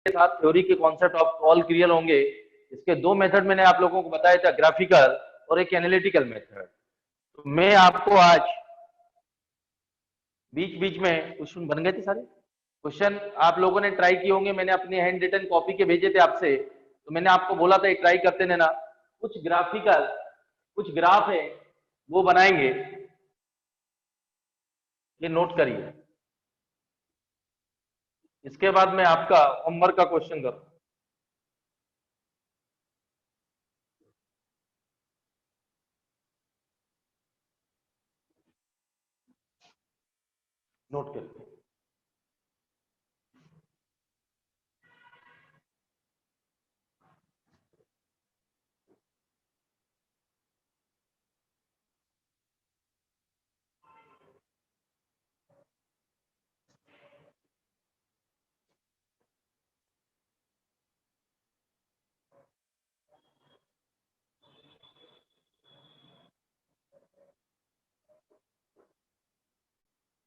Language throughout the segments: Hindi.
के साथ थ्योरी के कॉन्सेप्ट ऑफ ऑल क्लियर होंगे। इसके दो मेथड मैंने आप लोगों को बताया था, ग्राफिकल और एक एनालिटिकल मेथड। तो मैं आपको आज बीच बीच में क्वेश्चन बन गए थे सारे क्वेश्चन आप लोगों ने ट्राई किए होंगे, मैंने अपने हैंड रिटन कॉपी के भेजे थे आपसे, तो मैंने आपको बोला था ट्राई करते रहना। कुछ ग्राफिकल कुछ ग्राफ है वो बनाएंगे, ये नोट करिए। इसके बाद मैं आपका होमवर्क का क्वेश्चन करूँ। नोट करिए।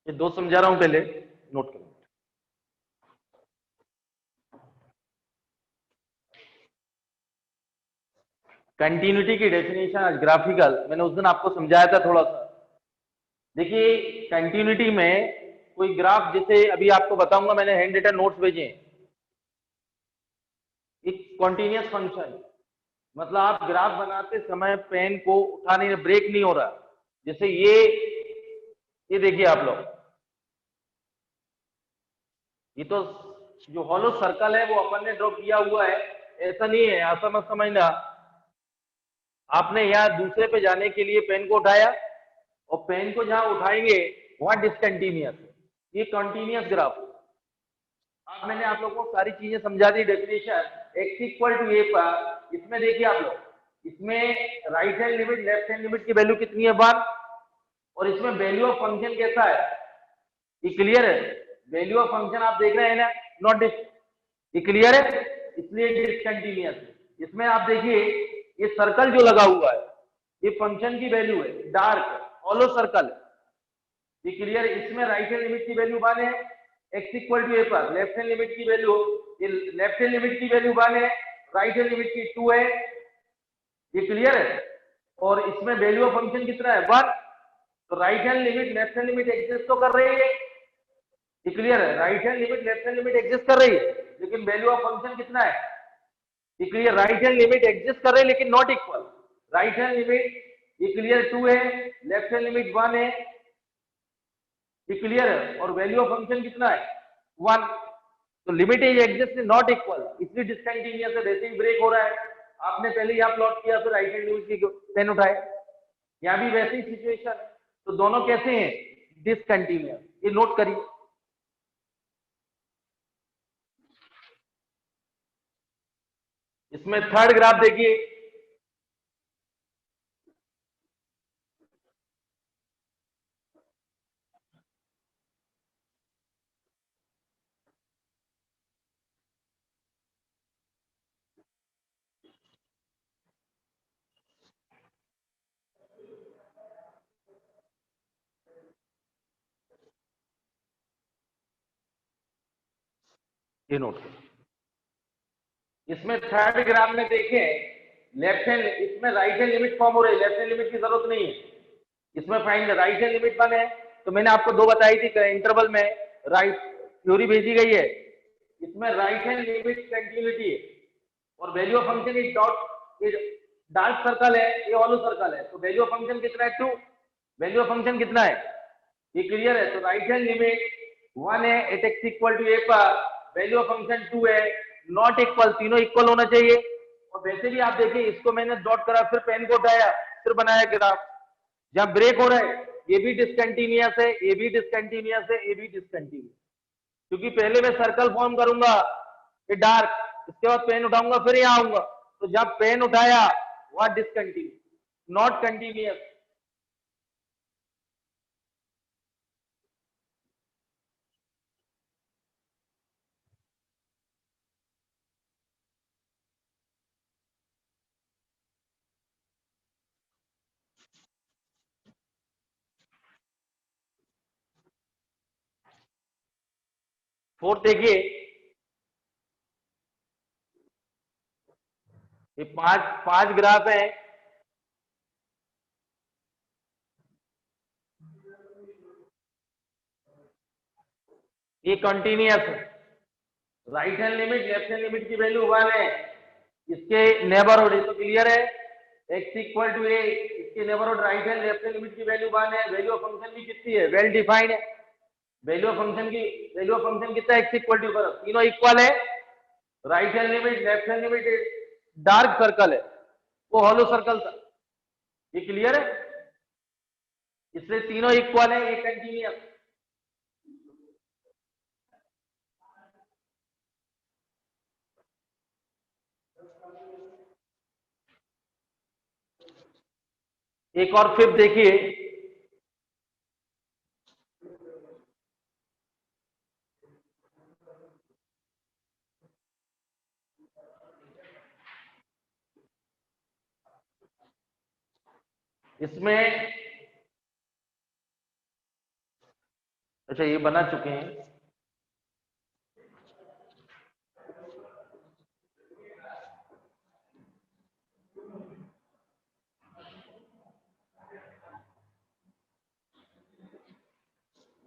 ये दो समझा रहा हूं, पहले नोट करिए। कंटिन्यूटी की डेफिनेशन आज ग्राफिकल मैंने उस दिन आपको समझाया था थोड़ा सा। देखिए कंटिन्यूटी में कोई ग्राफ, जैसे अभी आपको बताऊंगा, मैंने हैंड रिटन नोट्स भेजे हैं। एक कॉन्टिन्यूस फंक्शन मतलब आप ग्राफ बनाते समय पेन को उठाने ब्रेक नहीं हो रहा। जैसे ये देखिए आप लोग, ये तो जो हॉलो सर्कल है वो अपन ने ड्रॉ किया हुआ है, ऐसा नहीं है, ऐसा मत समझना। आपने यहाँ दूसरे पे जाने के लिए पेन को उठाया और पेन को जहां उठाएंगे वहां डिसकंटिन्यूअस, ये कंटिन्यूअस ग्राफ। अब मैंने आप लोगों को सारी चीजें समझा दी, definition x equal to a पर। इसमें देखिए आप लोग, इसमें right hand limit left hand limit की वैल्यू कितनी है 1, और इसमें वैल्यू ऑफ फंक्शन कैसा है, ये क्लियर है। वैल्यू ऑफ फंक्शन आप देख रहे हैं ना, नॉट ये क्लियर है, इसलिए डिसकंटिन्यूअस। इसमें आप देखिए ये सर्कल जो लगा हुआ है ये फंक्शन की वैल्यू है, डार्क हॉलो सर्कल, ये क्लियर है। इसमें राइट हैंड लिमिट की वैल्यू 1 है, एक्स इक्वल टू ए पर। लेफ्ट हैंड लिमिट की वैल्यू, ये लेफ्ट हैंड लिमिट की वैल्यू 1 है, राइट हैंड लिमिट की 2 है, ये क्लियर है। और इसमें वैल्यू ऑफ फंक्शन कितना है 1। तो right hand limit left hand limit exist तो कर रही है, ये क्लियर है। Right hand limit left hand limit exist कर रही है, लेकिन वैल्यू ऑफ फंक्शन कितना है, ये clear. Right hand limit exist कर रहे हैं लेकिन not equal. Right hand limit ये क्लियर 2 है, लेफ्ट हैंड लिमिट 1 है, ये क्लियर है। और वैल्यू ऑफ फंक्शन कितना है 1। तो limit is exist not equal, इसलिए डिसकंटिन्यूअस है, वैसे ही ब्रेक हो रहा है। आपने पहले यहाँ प्लॉट किया, फिर राइट हैंड लिमिट की पेन उठाए, यहाँ भी वैसे ही सिचुएशन है। तो दोनों कैसे हैं, डिसकंटिन्यूअस, ये नोट करिए। इसमें थर्ड ग्राफ देखिए, ये नोट करिए। इसमें थर्ड ग्राफ में देखें, लेफ्ट हैंड, इसमें राइट हैंड लिमिट फॉर्म हो रही है, लेफ्ट हैंड लिमिट की जरूरत नहीं है। इसमें फाइंड राइट हैंड लिमिट 1 है, तो मैंने आपको दो बताई थी इंटरवल में, राइट थ्योरी भेजी गई है। इसमें राइट हैंड लिमिट कंटिन्यूटी है, और value of function is dot, dark circle है, ये हॉलो सर्कल है, तो वैल्यू ऑफ फंक्शन कितना है 2। वैल्यू ऑफ फंक्शन कितना है, ये क्लियर है। तो राइट हैंड लिमिट 1 है eight x equal to a पर, वैल्यू ऑफ फंक्शन 2 है, नॉट इक्वल, तीनों इक्वल होना चाहिए। और वैसे भी आप देखिए, इसको मैंने डॉट करा, फिर पेन को उठाया, फिर बनाया ग्राफ। जहां ब्रेक हो रहा है ये भी डिसकंटिन्यूअस है, ये भी डिसकंटिन्यूअस है, ये भी डिसकंटिन्यूअस, क्योंकि पहले मैं सर्कल फॉर्म करूंगा ये डार्क, इसके बाद पेन उठाऊंगा, फिर यहां आऊंगा, तो जब पेन उठाया वहां डिसकंटिन्यूअस, नॉट कंटिन्यूअस। 4 देखिए, ये पांच पांच ग्राफ है। ये कंटिन्यूअस है। Right hand limit left hand limit की वैल्यू 1 है। इसके नेबरहुड ये तो क्लियर है, x इक्वल टू a। इसके neighbourhood right hand left hand limit की वैल्यू 1 है। वैल्यू ऑफ फंक्शन भी कितनी है, वेल डिफाइंड है। वैल्यू ऑफ फंक्शन कितना है, x इक्वल टू, तीनों इक्वल है। Right hand limit left hand limit dark circle है, वो हॉलो सर्कल था। ये क्लियर है, इसलिए तीनों इक्वल है, ये कंटिन्यूअस। एक और फिर देखिए, इसमें अच्छा ये बना चुके हैं।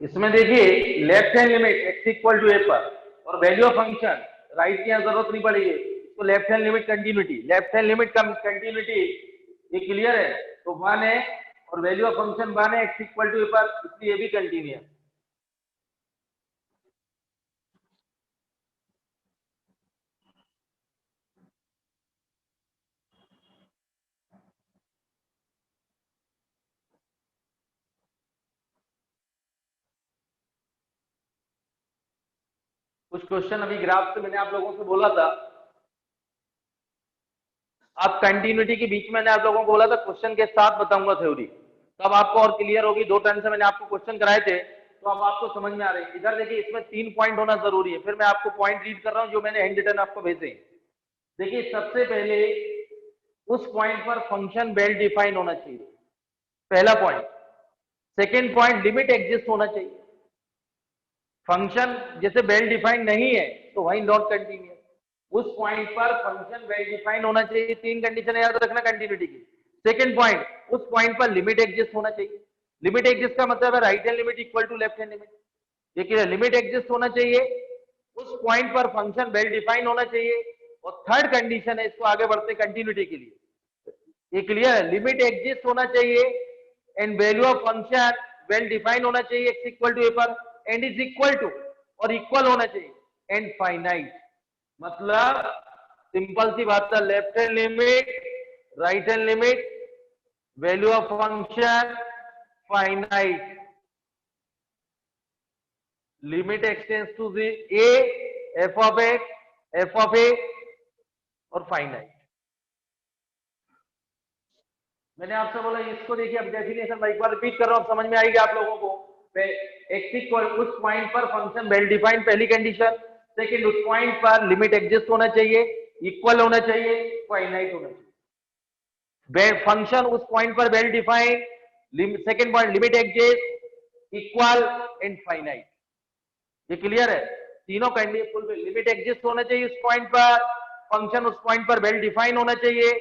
इसमें देखिए left hand limit x equal to a पर और वैल्यू ऑफ फंक्शन राइट की यहाँ जरूरत नहीं पड़ेगी, तो लेफ्ट हैंड लिमिट कंटिन्यूटी ये क्लियर है, तो 1 है और वैल्यू ऑफ फंक्शन 1 है x इक्वल टू a पर, इसलिए ये भी कंटिन्यू है। कुछ क्वेश्चन अभी ग्राफ से मैंने आप लोगों से बोला था, आप कंटिन्यूटी के बीच में मैंने आप लोगों को बोला था क्वेश्चन के साथ बताऊंगा थ्योरी, तब आपको और क्लियर होगी। 2 टर्म से मैंने आपको क्वेश्चन कराए थे, तो अब आपको समझ में आ रही है। इधर देखिए इसमें 3 पॉइंट होना जरूरी है, फिर मैं आपको पॉइंट रीड कर रहा हूं जो मैंने हैंड रिटन आपको भेजे। देखिए सबसे पहले उस पॉइंट पर फंक्शन वेल डिफाइन होना चाहिए, पहला point. Second point, limit exist होना चाहिए। फंक्शन जैसे वेल डिफाइंड नहीं है तो वही नॉट कंटिन्यूअस। उस पॉइंट पर फंक्शन वेल डिफाइंड होना चाहिए। 3 कंडीशन याद रखना कंटिन्यूटी की। सेकंड पॉइंट, उस पॉइंट पर लिमिट एग्जिस्ट होना चाहिए। लिमिट एग्जिस्ट का मतलब है right hand limit equal to left hand limit, देखिए लिमिट एग्जिस्ट होना चाहिए। उस पॉइंट पर फंक्शन वेल डिफाइंड होना चाहिए। और थर्ड कंडीशन है, इसको आगे बढ़ते कंटिन्यूटी के लिए, ये क्लियर है, लिमिट एग्जिस्ट होना चाहिए and value of function well defined होना चाहिए एक्स इक्वल टू ए पर, एंड इज इक्वल टू और इक्वल होना चाहिए, एंड फाइनाइट। मतलब सिंपल सी बात है, left hand limit right hand limit value of function finite, limit x tends to a, f of x, f of a और फाइनाइट। मैंने आपसे बोला इसको देखिए, अब डेफिनेशन मैं एक बार रिपीट कर रहा हूं, समझ में आएगी आप लोगों को। एक्स इक्वल उस पॉइंट पर फंक्शन वेल डिफाइंड, पहली कंडीशन। सेकंड, उस पॉइंट पर लिमिट एग्जिस्ट होना चाहिए, इक्वल होना चाहिए, फाइनाइट होना चाहिए। फंक्शन उस पॉइंट पर well defined, second point limit exist, equal and finite. ये क्लियर है, तीनों कंडीशन फुलफिल। लिमिट एग्जिस्ट होना चाहिए उस पॉइंट पर, फंक्शन उस पॉइंट पर वेल डिफाइन होना चाहिए,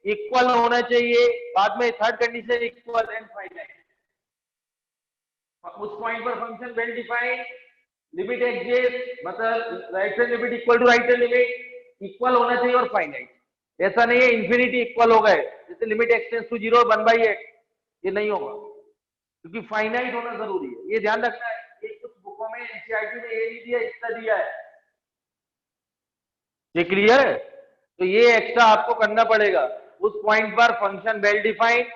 इक्वल होना चाहिए, बाद में third condition equal and finite. उस पॉइंट पर function well defined, limit exist, मतलब right hand limit equal to right hand limit, equal होना चाहिए और फाइनाइट। ऐसा नहीं है इंफिनिटी इक्वल हो गए, जैसे लिमिट एक्सटेंड्स टू 0 1/x, ये नहीं होगा, क्योंकि फाइनाइट होना जरूरी है, ये ध्यान रखना है। ये कुछ बुकों में एनसीईआरटी में ये नहीं दिया, इतना दिया है। ये क्लियर है, तो ये एक्स्ट्रा आपको करना पड़ेगा। उस पॉइंट पर फंक्शन वेल डिफाइंड,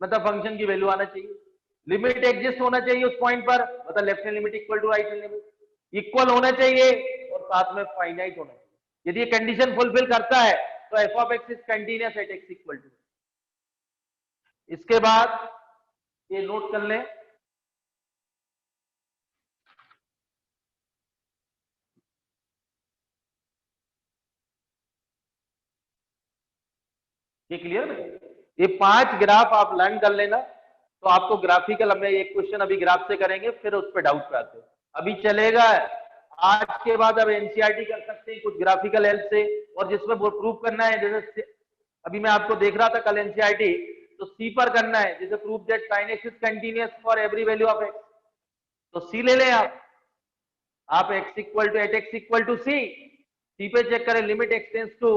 मतलब फंक्शन की वैल्यू आना चाहिए, लिमिट एग्जिस्ट होना चाहिए उस पॉइंट पर, मतलब left hand limit equal to right hand limit, equal होना चाहिए और साथ में फाइनाइट होना चाहिए। यदि ये कंडीशन फुलफिल करता है तो f of x is continuous at x equal to. इसके बाद ये नोट कर लें, ये क्लियर है। ये 5 ग्राफ आप लर्न कर लेना, तो आपको ग्राफिकल, हम एक क्वेश्चन अभी ग्राफ से करेंगे, फिर उस पर डाउट पे आते हैं। अभी चलेगा आज के बाद अब एनसीईआरटी कर सकते हैं कुछ ग्राफिकल हेल्प से, और जिसमें वो प्रूव करना है, जैसे अभी मैं आपको देख रहा था कल एनसीईआरटी, तो सी पर करना है, जैसे proof that sin x is continuous for every value of x, तो सी ले लें आप x equal to at x equal to c पे चेक करें, लिमिट एक्सटेंस टू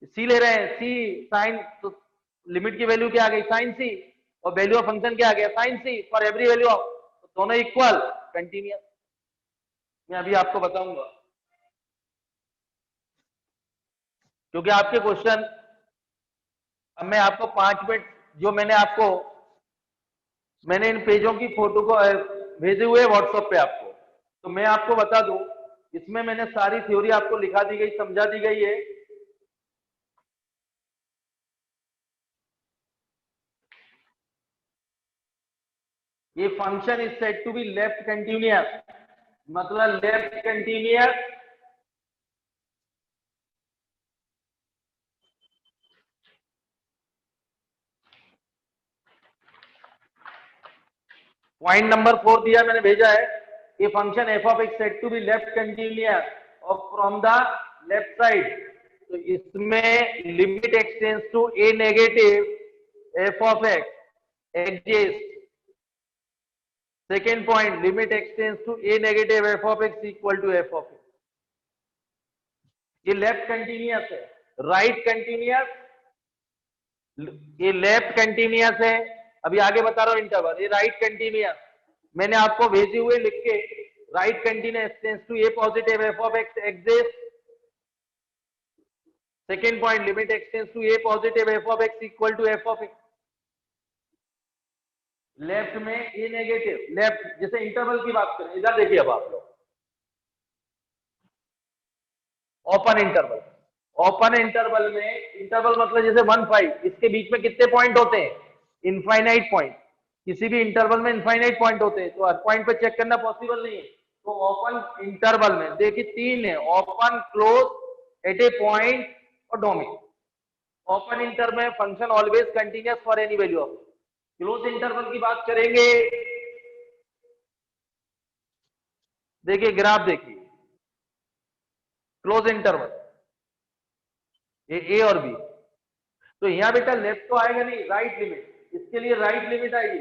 सी ले रहे हैं, सी साइन, तो लिमिट की वैल्यू क्या आ गई साइन सी, और वैल्यू ऑफ फंक्शन क्या आ गया sine c for every value of, तो दोनों इक्वल कंटिन्यूअस। मैं अभी आपको बताऊंगा, क्योंकि आपके क्वेश्चन, अब मैं आपको 5 मिनट, जो मैंने इन पेजों की फोटो को भेजे हुए व्हाट्सएप पे आपको, तो मैं आपको बता दूं, इसमें मैंने सारी थ्योरी आपको लिखा दी गई, समझा दी गई है। ये function is said to be left continuous, मतलब लेफ्ट कंटिन्यूअस पॉइंट नंबर 4 दिया मैंने, भेजा है, ये function f of x said to be left continuous और फ्रॉम द लेफ्ट साइड, तो इसमें limit x tends to a negative f of x exist. Second point, limit x tends to a negative f of x equal to f of x. ये लेफ्ट कंटिन्यूअस है, राइट कंटिन्यूअस, ये लेफ्ट कंटिन्यूअस है, अभी आगे बता रहा हूं इंटरवल, ये राइट कंटिन्यूअस, मैंने आपको भेजे हुए लिख के, right continuous tends to a positive f of x exist. Second point, limit x tends to a positive f of x equal to f of x. Left में ए नेगेटिव, लेफ्ट जैसे इंटरवल की बात करें, इधर देखिए, अब आप लोग ओपन इंटरवल, ओपन इंटरवल में, इंटरवल मतलब जैसे 1 5, इसके बीच में कितने पॉइंट होते हैं, इनफाइनाइट पॉइंट, किसी भी इंटरवल में इनफाइनाइट पॉइंट होते हैं, तो हर पॉइंट पे चेक करना पॉसिबल नहीं है, तो ओपन इंटरवल में देखिए 3 है, ओपन, क्लोज, एट ए पॉइंट और डोमेन। ओपन इंटरवल में function always continuous for any value of. Close interval की बात करेंगे, देखिए ग्राफ देखिए, क्लोज इंटरवल ये ए और बी, तो यहां बेटा लेफ्ट तो आएगा नहीं, राइट लिमिट, इसके लिए राइट लिमिट आएगी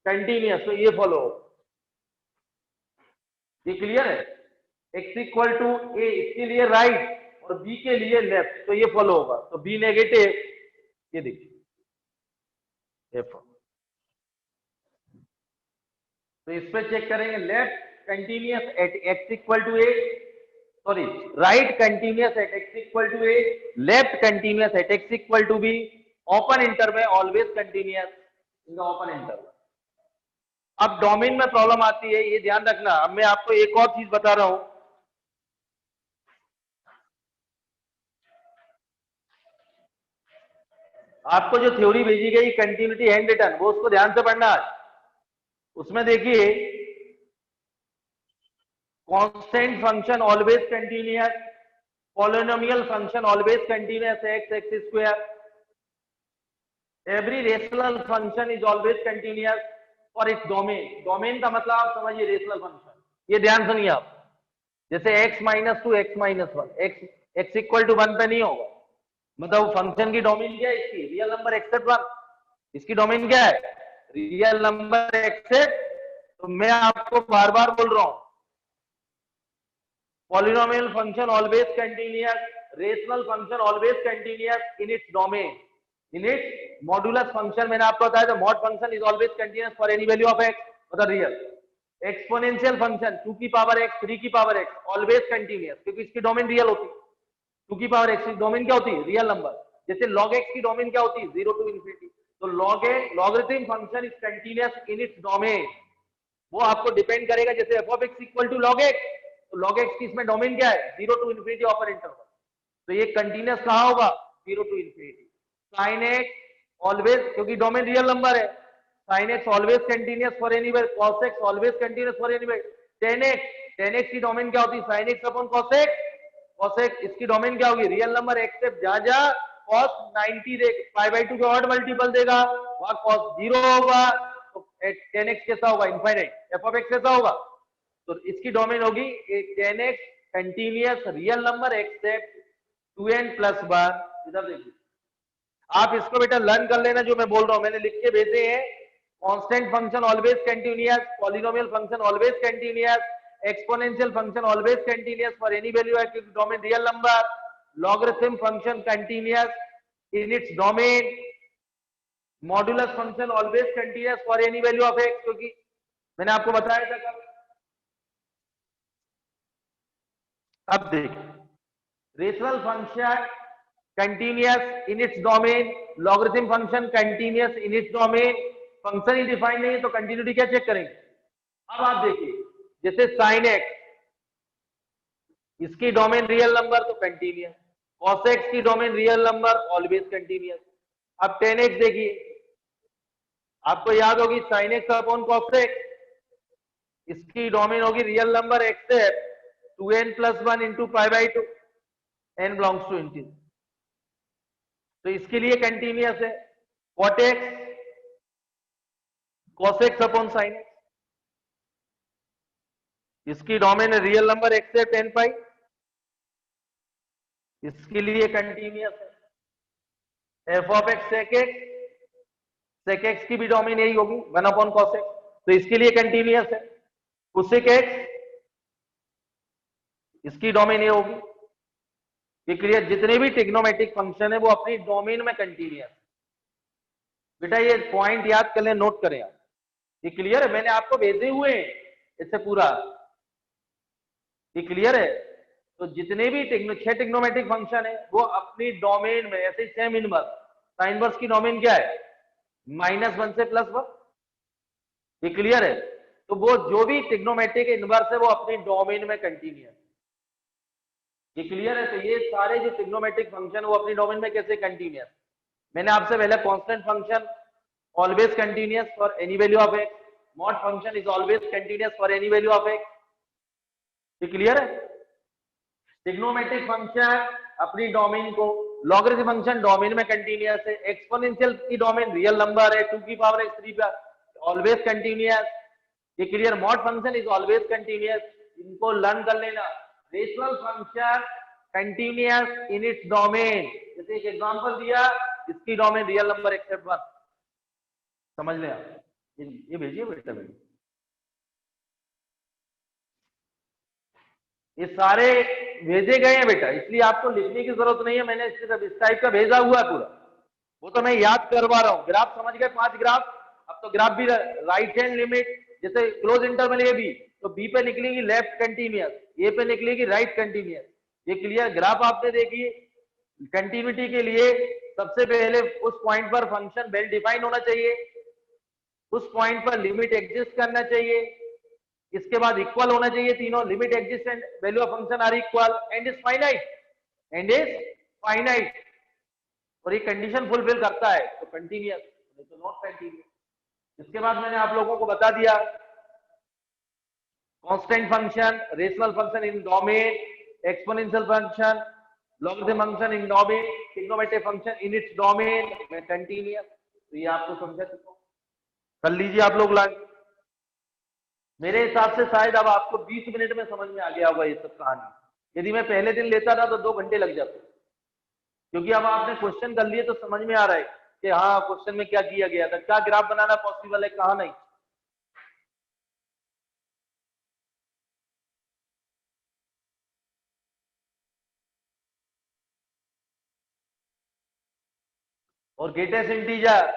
कंटिन्यूअस, तो ये फॉलो होगा। ये क्लियर है, x इक्वल टू ए, इसके लिए राइट और b के लिए लेफ्ट, तो ये फॉलो होगा, तो b नेगेटिव, ये देखिए एफ, तो इस पे चेक करेंगे, left continuous at x equal to a, sorry right continuous at x equal to a, left continuous at x equal to b, open interval always continuous in the open interval. अब डोमेन में प्रॉब्लम आती है, ये ध्यान रखना। अब मैं आपको एक और चीज बता रहा हूं, आपको जो थ्योरी भेजी गई कंटिन्यूटी हैंड रिटन, वो उसको ध्यान से पढ़ना आज। उसमें देखिए, constant function always continuous, polynomial function always continuous x x square, every rational function is always continuous for its domain. Domain का मतलब आप समझिए रेशनल फंक्शन, ये ध्यान सुनिए आप, जैसे x minus two x minus one, x equal to 1 पे नहीं होगा, मतलब फंक्शन की डोमेन क्या है, इसकी रियल नंबर एक्सेप्ट 1, इसकी डोमेन क्या है, रियल नंबर एक्सेप्ट, तो मैं आपको बार बार बोल रहा हूं, polynomial function always continuous, rational function always continuous in its domain, in its modulus function, मैंने आपको बताया था mod function is always continuous for any value of x, मतलब रियल। एक्सपोनेंशियल फंक्शन 2 की पावर एक्स 3 की पावर एक्स ऑलवेज कंटिन्यूअस, क्योंकि इसकी डोमेन रियल होती है, 2 की पावर एक्स की डोमेन क्या होती है, रियल नंबर। जैसे log x की डोमेन क्या होती है, 0 टू इंफिनिटी, तो logarithm function is continuous in its domain, वो आपको डिपेंड करेगा, जैसे f of x equal to log x, तो log x की इसमें डोमेन क्या है, 0 टू इंफिनिटी ओपन इंटरवल, तो ये कंटिन्यूअस कहां होगा, 0 to infinity. sin x always, क्योंकि डोमेन रियल नंबर है, sin x always continuous for anywhere, cos x always continuous for anywhere, tan x की डोमेन क्या होती है, sin x upon cos x, cos x इसकी डोमेन क्या होगी, रियल नंबर एक्सेप्ट जहां जहां cos 90 दे, π/2 के ऑड मल्टीपल देगा, वहां cos 0 होगा, तो tan x कैसा होगा, इनफाइनाइट, f ऑफ x कैसा होगा, तो इसकी डोमेन होगी tan x continuous real number accept 2n + 1, इधर देखिए आप इसको बेटा लर्न कर लेना जो मैं बोल रहा हूं, मैंने लिख के भेजे हैं। Constant function always continuous, polynomial function always continuous, exponential function always continuous for any value at its domain real number, logarithm function continuous in its domain, modulus function always continuous for any value of x, क्योंकि मैंने आपको बताया था कल। अब देखिए rational function continuous in its domain, logarithm function continuous in its domain, function he define नहीं है तो कंटिन्यूटी क्या चेक करेंगे। अब आप देखिए जैसे साइन एक्स, इसकी डोमेन रियल नंबर तो कंटिन्यूअस, कॉस एक्स की domain real number always continuous. अब टेन एक्स देखिए, आपको याद होगी sine x upon cos x, इसकी डोमेन होगी real number except 2n+1 into pi by 2, n belongs to integer, तो इसके लिए कंटिन्यूअस है। Cot x cos x upon sine x, इसकी डोमेन है real number except n pi, इसके लिए कंटिन्यूअस है। F of x sec x की भी डोमेन यही होगी 1 अपॉन कॉस एक्स, तो इसके लिए कंटिन्यूअस है। कोसेक एक्स, इसकी डोमेन ये होगी। ये क्लियर, जितने भी ट्रिग्नोमेट्रिक फंक्शन है वो अपनी डोमेन में कंटिन्यूअस। बेटा ये पॉइंट याद कर लें, नोट करें आप, ये क्लियर है, मैंने आपको भेजे हुए हैं इससे पूरा, ये क्लियर है। तो जितने भी 6 ट्रिग्नोमेट्रिक फंक्शन है वो अपनी डोमेन में, ऐसे सेम इनवर्स, साइन इनवर्स की डोमेन क्या है -1 से +1, ये क्लियर है। तो वो जो भी ट्रिग्नोमेट्रिक इनवर्स है वो अपनी डोमेन में कंटिन्यूअस, ये क्लियर है। तो ये सारे जो ट्रिग्नोमेट्रिक फंक्शन वो अपनी डोमेन में कैसे कंटिन्यूअस, मैंने आपसे पहले constant function always continuous for any value of x, mod function is always continuous for any value of x, ये क्लियर है। ट्रिग्नोमेट्रिक फंक्शन अपनी डोमेन को, लॉगरिथम फंक्शन डोमेन में कंटिन्यूअस है, एक्सपोनेंशियल की डोमेन रियल नंबर है 2 की पावर x 3 ऑलवेज कंटिन्यूअस, ये clear. Mod function is always continuous, इनको लर्न कर लेना। Rational function continuous in its domain, जैसे एक एग्जांपल दिया, इसकी डोमेन रियल नंबर एक्सेप्ट 1, समझ लें आप। ये भेजिए बेटा, भेजिए ये सारे भेजे गए हैं बेटा, इसलिए आपको लिखने की जरूरत नहीं है, मैंने सिर्फ इस टाइप का भेजा हुआ है पूरा, वो तो मैं याद करवा रहा हूँ। ग्राफ समझ गए, 5 ग्राफ। अब तो ग्राफ भी राइट हैंड लिमिट, जैसे क्लोज इंटरवल ए बी, तो बी पे निकलेगी लेफ्ट कंटिन्यूअस, ए पे निकलेगी राइट कंटिन्यूअस, ये क्लियर। ग्राफ आपने देखी, कंटिन्यूटी के लिए सबसे पहले उस पॉइंट पर फंक्शन वेल डिफाइन होना चाहिए, उस पॉइंट पर लिमिट एग्जिस्ट करना चाहिए, इसके बाद इक्वल होना चाहिए तीनों, limit exist and value of function are equal, and is finite, and is finite, और ये कंडीशन फुलफिल करता है तो कंटिन्यूअस, नहीं तो नॉट कंटिन्यूअस। इसके बाद मैंने आप लोगों को बता दिया constant function, rational function in domain, exponential function, logarithm function in domain, trigonometric function in its domain में कंटिन्यूअस। तो ये आपको समझा चुका हूं, कर लीजिए आप लोग लाइन। मेरे हिसाब से शायद अब आपको 20 मिनट में समझ में आ गया होगा ये सब कहानी। यदि मैं पहले दिन लेता था तो 2 घंटे लग जाते, क्योंकि अब आपने क्वेश्चन कर लिए तो समझ में आ रहा है कि हाँ क्वेश्चन में क्या किया गया था, क्या ग्राफ बनाना पॉसिबल है, कहाँ नहीं। और ग्रेटेस्ट इंटीजर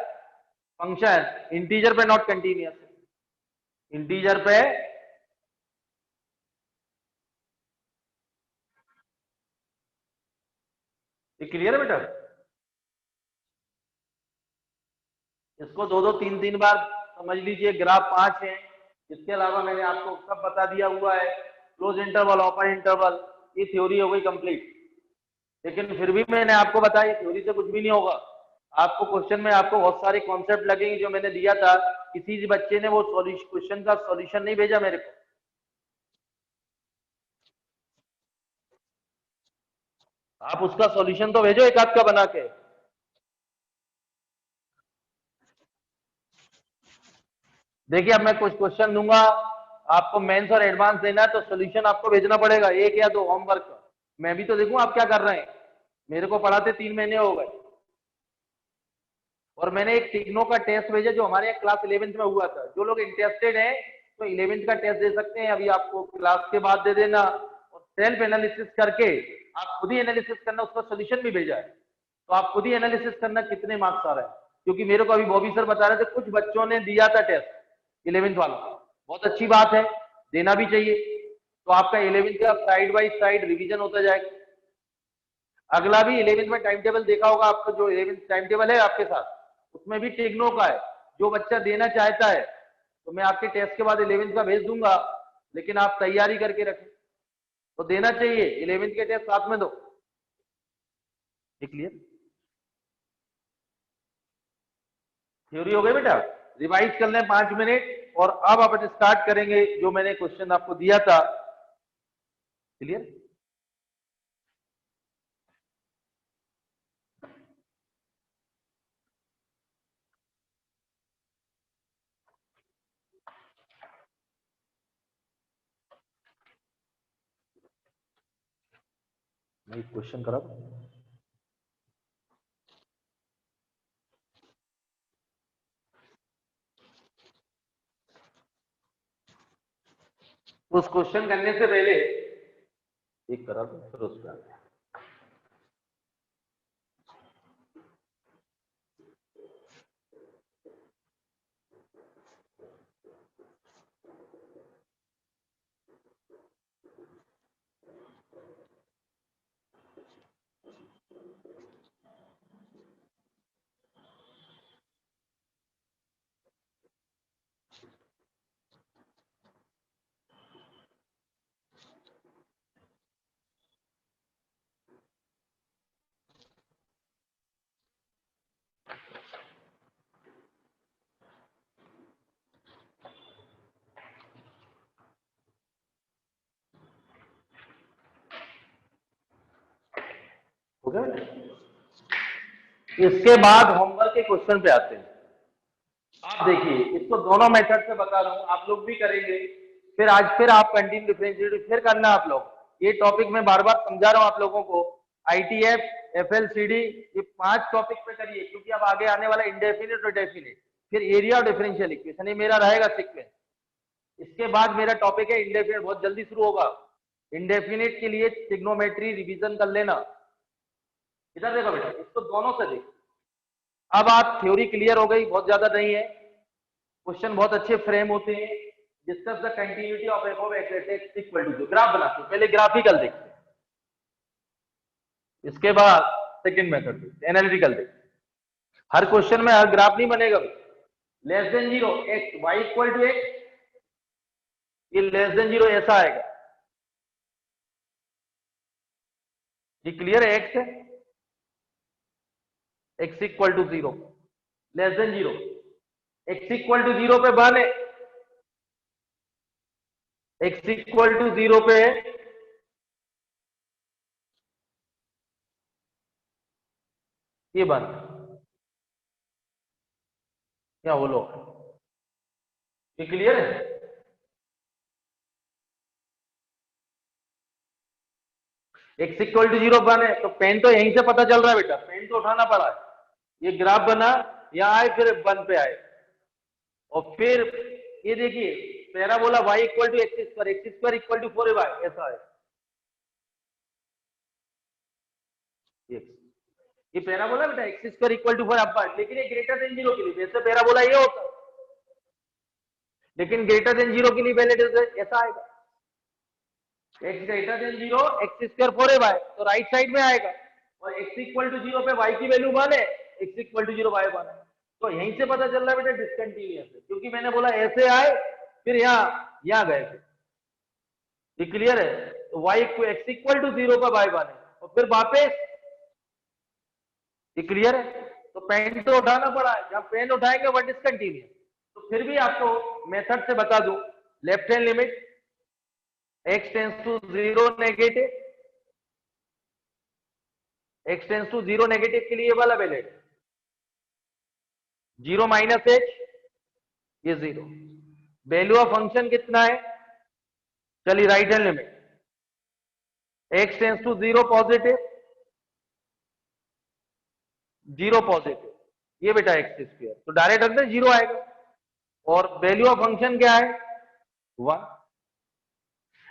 फंक्शन इंटीजर पे नॉट कंटिन्यूअस, इंटीजर पे ये क्लियर है बेटा। इसको 2-2 3-3 बार समझ लीजिए। ग्राफ 5 है, इसके अलावा मैंने आपको सब बता दिया हुआ है, क्लोज इंटरवल, ओपन इंटरवल, ये थ्योरी हो गई कंप्लीट। लेकिन फिर भी मैंने आपको बताया थ्योरी से कुछ भी नहीं होगा, आपको क्वेश्चन में आपको बहुत सारे कॉन्सेप्ट लगेंगे जो मैंने दिया था। किसी भी बच्चे ने वो क्वेश्चन का सॉल्यूशन नहीं भेजा मेरे को, आप उसका सॉल्यूशन तो भेजो एक आध का बना के। देखिए अब मैं कुछ क्वेश्चन दूंगा आपको, मेंस और एडवांस देना है तो सॉल्यूशन आपको भेजना पड़ेगा 1 या 2 होमवर्क। मैं भी तो देखूं आप क्या कर रहे हैं, मेरे को पढ़ाते 3 महीने हो गए। और मैंने एक टिग्नो का टेस्ट भेजा जो हमारे यहाँ क्लास 11th में हुआ था। जो लोग इंटरेस्टेड हैं तो 11th का टेस्ट दे सकते हैं, अभी आपको क्लास के बाद दे देना, और सेल्फ एनालिसिस करके आप खुद ही एनालिसिस करना, उसका सोल्यूशन भी भेजा है, तो आप खुद ही एनालिसिस करना कितने मार्क्स आ रहे हैं। क्योंकि मेरे को अभी बॉबी सर बता रहे थे कुछ बच्चों ने दिया था टेस्ट 11th वाला, बहुत अच्छी बात है, देना भी चाहिए, तो आपका 11th का साइड बाई साइड रिवीजन होता जाएगा। अगला भी 11th में टाइम टेबल देखा होगा आपका, जो 11th टाइम टेबल है आपके साथ, उसमें भी टिग्नो का है। जो बच्चा देना चाहता है तो मैं आपके टेस्ट के बाद 11th का भेज दूंगा, लेकिन आप तैयारी करके रखें, तो देना चाहिए 11th के टेस्ट साथ में दो। क्लियर? थ्योरी हो गई बेटा, रिवाइज कर लें 5 मिनट, और अब अपन स्टार्ट करेंगे जो मैंने क्वेश्चन आपको दिया था। क्लियर? मैं क्वेश्चन करा उस क्वेश्चन करने से पहले एक करा दो, फिर उस पर हो गया। इसके बाद होमवर्क के क्वेश्चन पे आते हैं। आप देखिए, इसको दोनों मेथड से बता रहा हूं, आप लोग भी करेंगे, फिर आज फिर आप कंटिन्यू डिफरेंशिएट फिर करना आप लोग। ये टॉपिक मैं बार बार समझा रहा हूं आप लोगों को, आईटीएफ, एफएलसीडी, ये 5 टॉपिक पे करिए, क्योंकि अब आगे आने वाला इंडेफिनिट और डेफिनिट, फिर एरिया और डिफरेंशियल इक्वेशन, ये मेरा रहेगा सीक्वेंस। इसके बाद मेरा टॉपिक है इंडेफिनिट, बहुत जल्दी शुरू होगा। इंडेफिनिट के लिए ट्रिग्नोमेट्री रिवीजन कर लेना। इधर देखो बेटा, इसको दोनों से देखो। अब आप थ्योरी क्लियर हो गई, बहुत ज्यादा नहीं है, क्वेश्चन बहुत अच्छे फ्रेम होते हैं। Discuss the continuity of f of x equal to, graph बनाते हैं, पहले ग्राफिकल देखते हैं, इसके बाद सेकंड मेथड देखते हैं, एनालिटिकल देखते हैं। हर क्वेश्चन में हर ग्राफ नहीं बनेगा। Less than zero x y equal to x, ये लेस देन जीरो ऐसा आएगा, ये क्लियर है? एक्स है, x equal to zero, less than zero, x equal to zero पे बने, एक्स इक्वल टू जीरो पे ये बन, क्या बोलो, ये क्लियर है? एक्स इक्वल टू जीरो बने तो पेन तो यहीं से पता चल रहा है बेटा, पेन तो उठाना पड़ा है, ये ग्राफ बना, यहां आए फिर वन पे आए, और फिर ये देखिए parabola y equal to x square equal to 4y, ऐसा है ये पैराबोला बेटा, एक्स स्क्वायर इक्वल टू 4 अब, लेकिन ये ग्रेटर देन जीरो के लिए, वैसे पैराबोला ये होता है, लेकिन ग्रेटर देन जीरो के लिए वैलिड ऐसा आएगा, x greater than zero x square 4y, तो राइट साइड में आएगा, और एक्स इक्वल टू जीरो पे y की वैल्यू माने, x equal to zero y माने, तो यहीं से पता चल रहा है बेटा डिसकंटिन्यूअस है, क्योंकि मैंने बोला ऐसे आए फिर यहां गए थे, ये क्लियर है? तो y x equal to zero पर y माने और फिर वापस, ये क्लियर है? तो पेन तो उठाना पड़ा है, जब पेन उठाएंगे वो डिसकंटिन्यूअस, तो फिर भी आपको मेथड से बता दूं, left hand limit x tends to zero negative, x tends to zero negative के लिए वाला वैलिड, जीरो माइनस एच, ये जीरो, वैल्यू ऑफ फंक्शन कितना है, चलिए right hand limit, x tends to zero positive, zero positive, ये बेटा एक्स स्क्वायर, तो डायरेक्ट रख दे 0 आएगा। और वैल्यू ऑफ फंक्शन क्या है 1।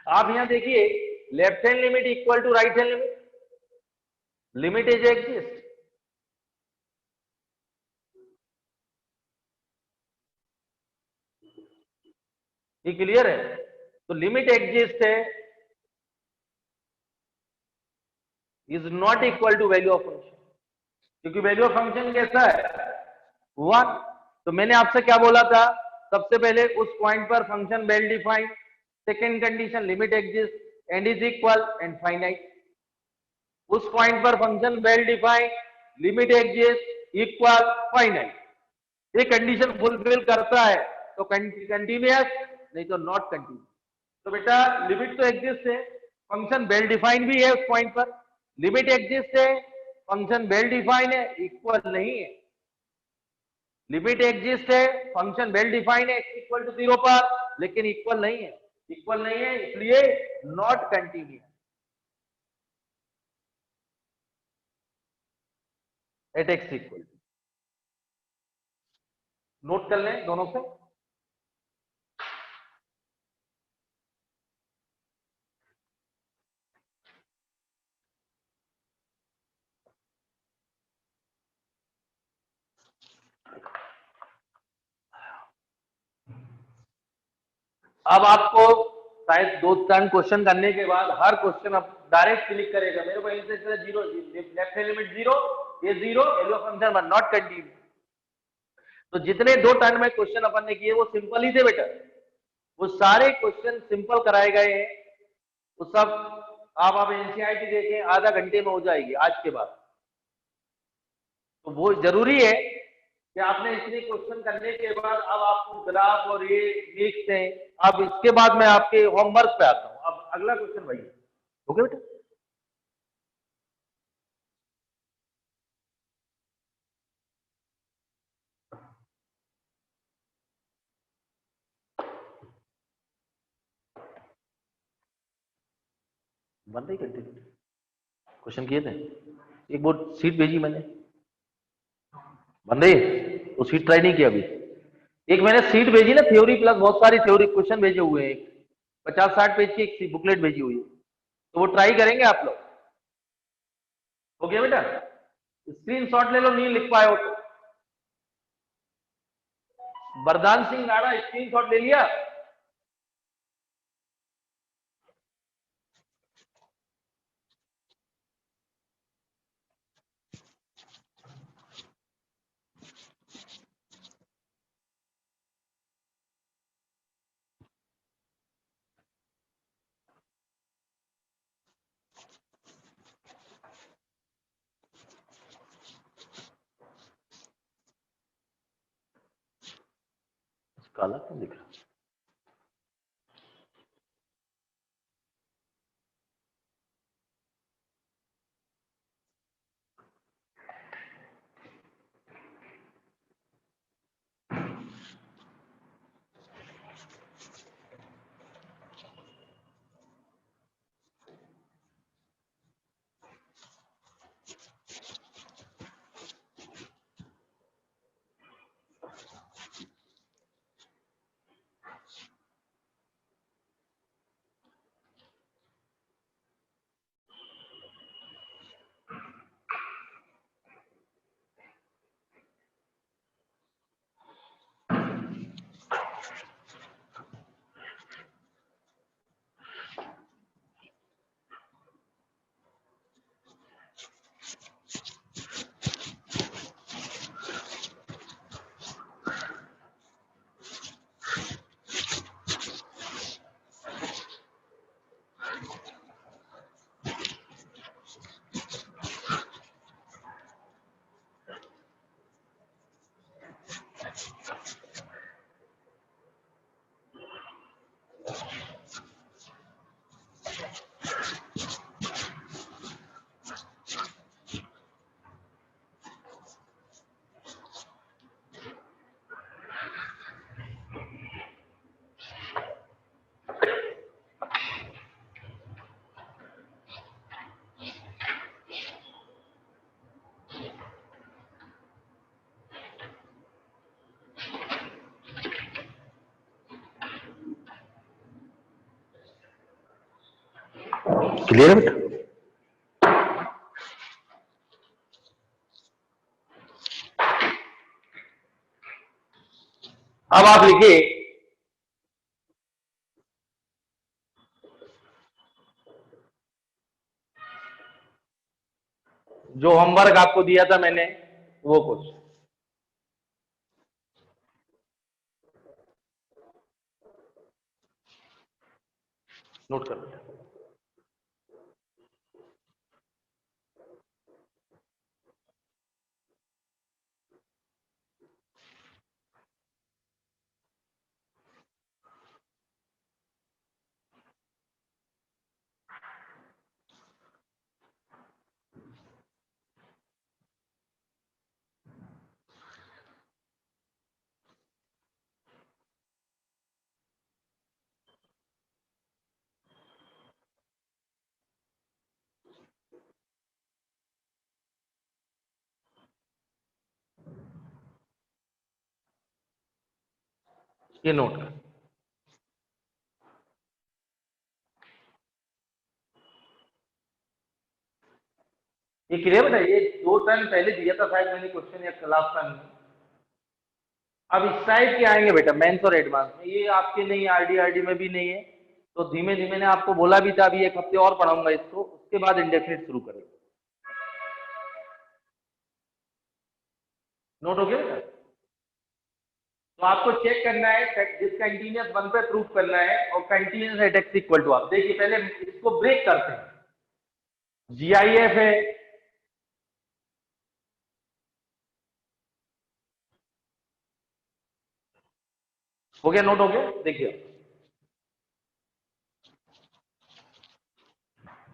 आप यहां देखिए left hand limit equal to right hand limit, limit is exist. ये क्लियर है? तो लिमिट एग्जिस्ट है is not equal to value of function, क्योंकि वैल्यू ऑफ फंक्शन कैसा है 1। तो मैंने आपसे क्या बोला था, सबसे पहले उस पॉइंट पर function well defined, second condition limit exist and is equal and finite. उस पॉइंट पर function well defined, limit exist, equal, finite. ये कंडीशन फुलफिल करता है तो कंटिन्यूअस, नहीं तो नॉट कंटिन्यूअस। तो बेटा लिमिट तो एग्जिस्ट है, फंक्शन वेल डिफाइंड भी है उस पॉइंट पर, लिमिट एग्जिस्ट है, फंक्शन वेल डिफाइंड है, इक्वल नहीं है। लिमिट एग्जिस्ट है, फंक्शन वेल डिफाइंड है इक्वल टू 0 पर, लेकिन इक्वल नहीं है। इक्वल नहीं है इसलिए not continuous at x equal. Note कर लें दोनों से। अब आपको शायद 2-3 क्वेश्चन करने के बाद हर क्वेश्चन अब डायरेक्ट क्लिक करेगा, मेरे को interest zero, left hand limit 0, ये 0, value of function one not continue. तो जितने 2 टर्न में क्वेश्चन अपन ने किए वो सिंपल ही थे बेटा, वो सारे क्वेश्चन सिंपल कराए गए हैं। वो सब आप एनसीईआरटी देखें, आधा घंटे में हो जाएगी आज के बाद। तो वो जरूरी है कि आपने इतने क्वेश्चन करने के बाद अब आपको ग्राफ और ये लिखते हैं। अब इसके बाद मैं आपके होमवर्क पे आता हूं। अब अगला क्वेश्चन भैया, ओके बेटा। बन रही कंटिन्यू, क्वेश्चन किए थे, एक वो सीट भेजी मैंने, बन रही, वो सीट ट्राई नहीं किया अभी। एक मैंने सीट भेजी ना, थ्योरी प्लस बहुत सारी थ्योरी क्वेश्चन भेजे हुए हैं, 50-60 पेज की एक बुकलेट भेजी हुई है, तो वो ट्राई करेंगे आप लोग। हो गया बेटा, स्क्रीनशॉट ले लो, नहीं लिख पाए हो तो। वरदान सिंह राणा स्क्रीनशॉट ले लिया? काला क्यों दिख रहा? क्लियर है बेटा? अब आप लिखिए जो होमवर्क आपको दिया था मैंने वो कुछ नोट कर बेटा। ये नोट कर। ये क्लियर बेटा? ये 2 टर्म पहले दिया था शायद मैंने क्वेश्चन या क्लास का नहीं। अब इस टाइप के आएंगे बेटा मेंस और एडवांस में, ये आपके नहीं, आरडी में भी नहीं है। तो धीमे धीमे मैंने आपको बोला भी था अभी 1 हफ्ते और पढ़ाऊंगा इसको, उसके बाद इंडेफिनिट शुरू करेंगे। नोट हो गया बेटा? तो आपको चेक करना है जिस कंटीन्यूअस 1 पे प्रूफ करना है और continuous at x equal to, आप देखिए पहले इसको ब्रेक करते हैं। जीआईएफ है, हो गया? नोट हो गया? देखिए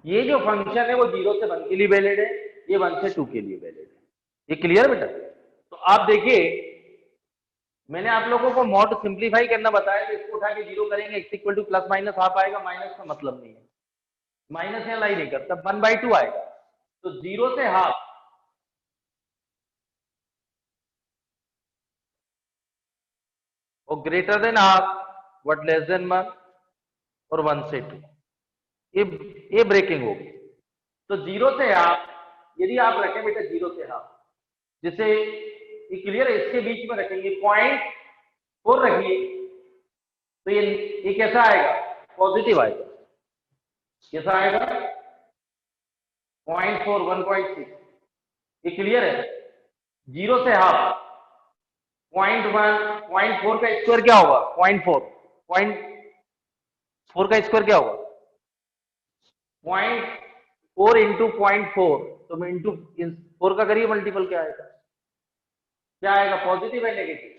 ये जो फंक्शन है वो 0 से 1 के लिए वैलिड है, ये 1 से 2 के लिए वैलिड है। ये क्लियर बेटा? तो आप देखिए मैंने आप लोगों को मॉड सिंप्लीफाई करना बताया, तो इसको उठा के 0 करेंगे, x equal two plus minus half आएगा, माइनस का मतलब नहीं है, माइनस यहाँ लाई नहीं करता, 1/2 आएगा। तो 0 से हाफ और greater than half what less than 1 और 1 से 2, ये ब्रेकिंग होगी। तो 0 से हाफ यदि आप रखें बेटा 0 से हाफ, जैसे ये क्लियर है, इसके बीच में रखेंगे 0.4 रखिए, तो ये कैसा आएगा? पॉजिटिव आएगा। कैसा आएगा? 0.4 1.6। ये क्लियर है? 0 से हाफ 0.1 0.4 का स्क्वायर क्या होगा? 0.4 का स्क्वायर क्या होगा? 0.4 इंटू 0.4, तो मैं इंटू 4 का करिए, मल्टीपल क्या आएगा? क्या आएगा? पॉजिटिव है नेगेटिव?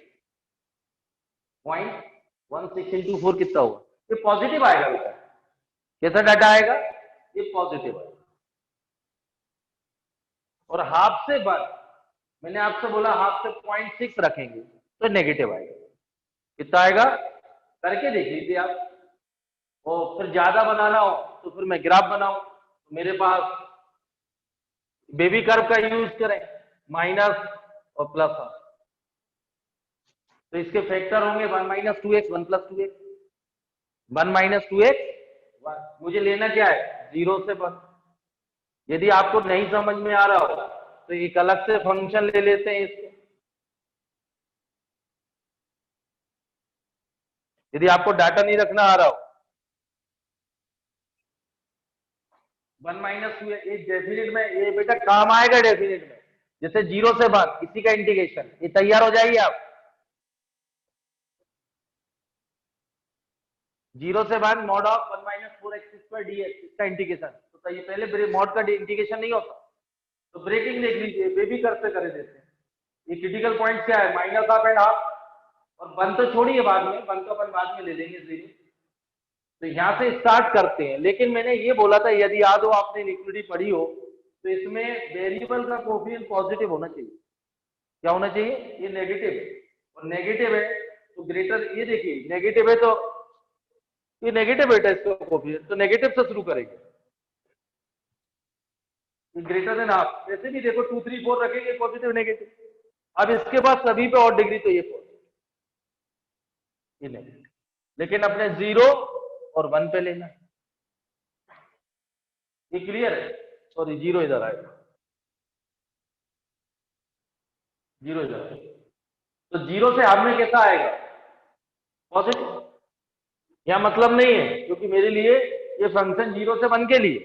0.16 इंटू 4 कितना होगा? ये पॉजिटिव आएगा बेटा। कैसा डाटा आएगा? ये पॉजिटिव आएगा। और हाफ से 1, मैंने आपसे बोला हाफ से 0.6 रखेंगे तो नेगेटिव आएगा। कितना आएगा? करके देख लीजिए आप। और फिर ज्यादा बनाना हो तो फिर मैं ग्राफ बनाऊं, तो मेरे पास बेबी कर्व का यूज करें, माइनस और प्लस। तो इसके फैक्टर होंगे 1 - 2x 1 + 2x, 1 - 2x 1। मुझे लेना क्या है? 0 से 1। यदि आपको नहीं समझ में आ रहा हो तो एक अलग से फंक्शन ले लेते हैं इसको। यदि आपको डाटा नहीं रखना आ रहा हो, 1 - 2x एक डेफिनेट में, ये बेटा काम आएगा डेफिनेट में, जैसे 0 से 1 इसी का इंटीग्रेशन, ये तैयार हो जाइए आप। 0 से 1 mod ऑफ 1 - 4x² dx, इसका इंटीग्रेशन। तो ये पहले मॉड का इंटीग्रेशन नहीं होता, तो ब्रेकिंग देख लीजिए, बेबी कर्व से कर देते हैं। ये क्रिटिकल पॉइंट क्या है? माइनस हाफ एंड हाफ, और 1 तो छोड़िए, बाद में 1 तो अपन बाद में ले लेंगे 0। तो यहां से स्टार्ट करते हैं। लेकिन मैंने ये बोला था, यदि याद हो आपने लिक्विडिटी पढ़ी हो, तो इसमें वेरिएबल का कोफिशिएंट पॉजिटिव होना चाहिए। क्या होना चाहिए? ये नेगेटिव है, और नेगेटिव है तो ग्रेटर, ये देखिए नेगेटिव है तो ये नेगेटिव बेटा, इसका कोफिशिएंट तो नेगेटिव से शुरू करेंगे। ग्रेटर देन हाफ, ऐसे भी देखो 2 3 4 रखेंगे, पॉजिटिव नेगेटिव। अब इसके बाद सभी पे और डिग्री तो ये पॉजिटिव, ये नेगेटिव, लेकिन अपने 0 और 1 पे लेना है। ये क्लियर है? सॉरी, जीरो इधर आएगा, जीरो इधर आएगा। तो जीरो से हाफ में कैसा आएगा? पॉजिटिव। यहाँ मतलब नहीं है, क्योंकि मेरे लिए ये फंक्शन जीरो से वन के लिए।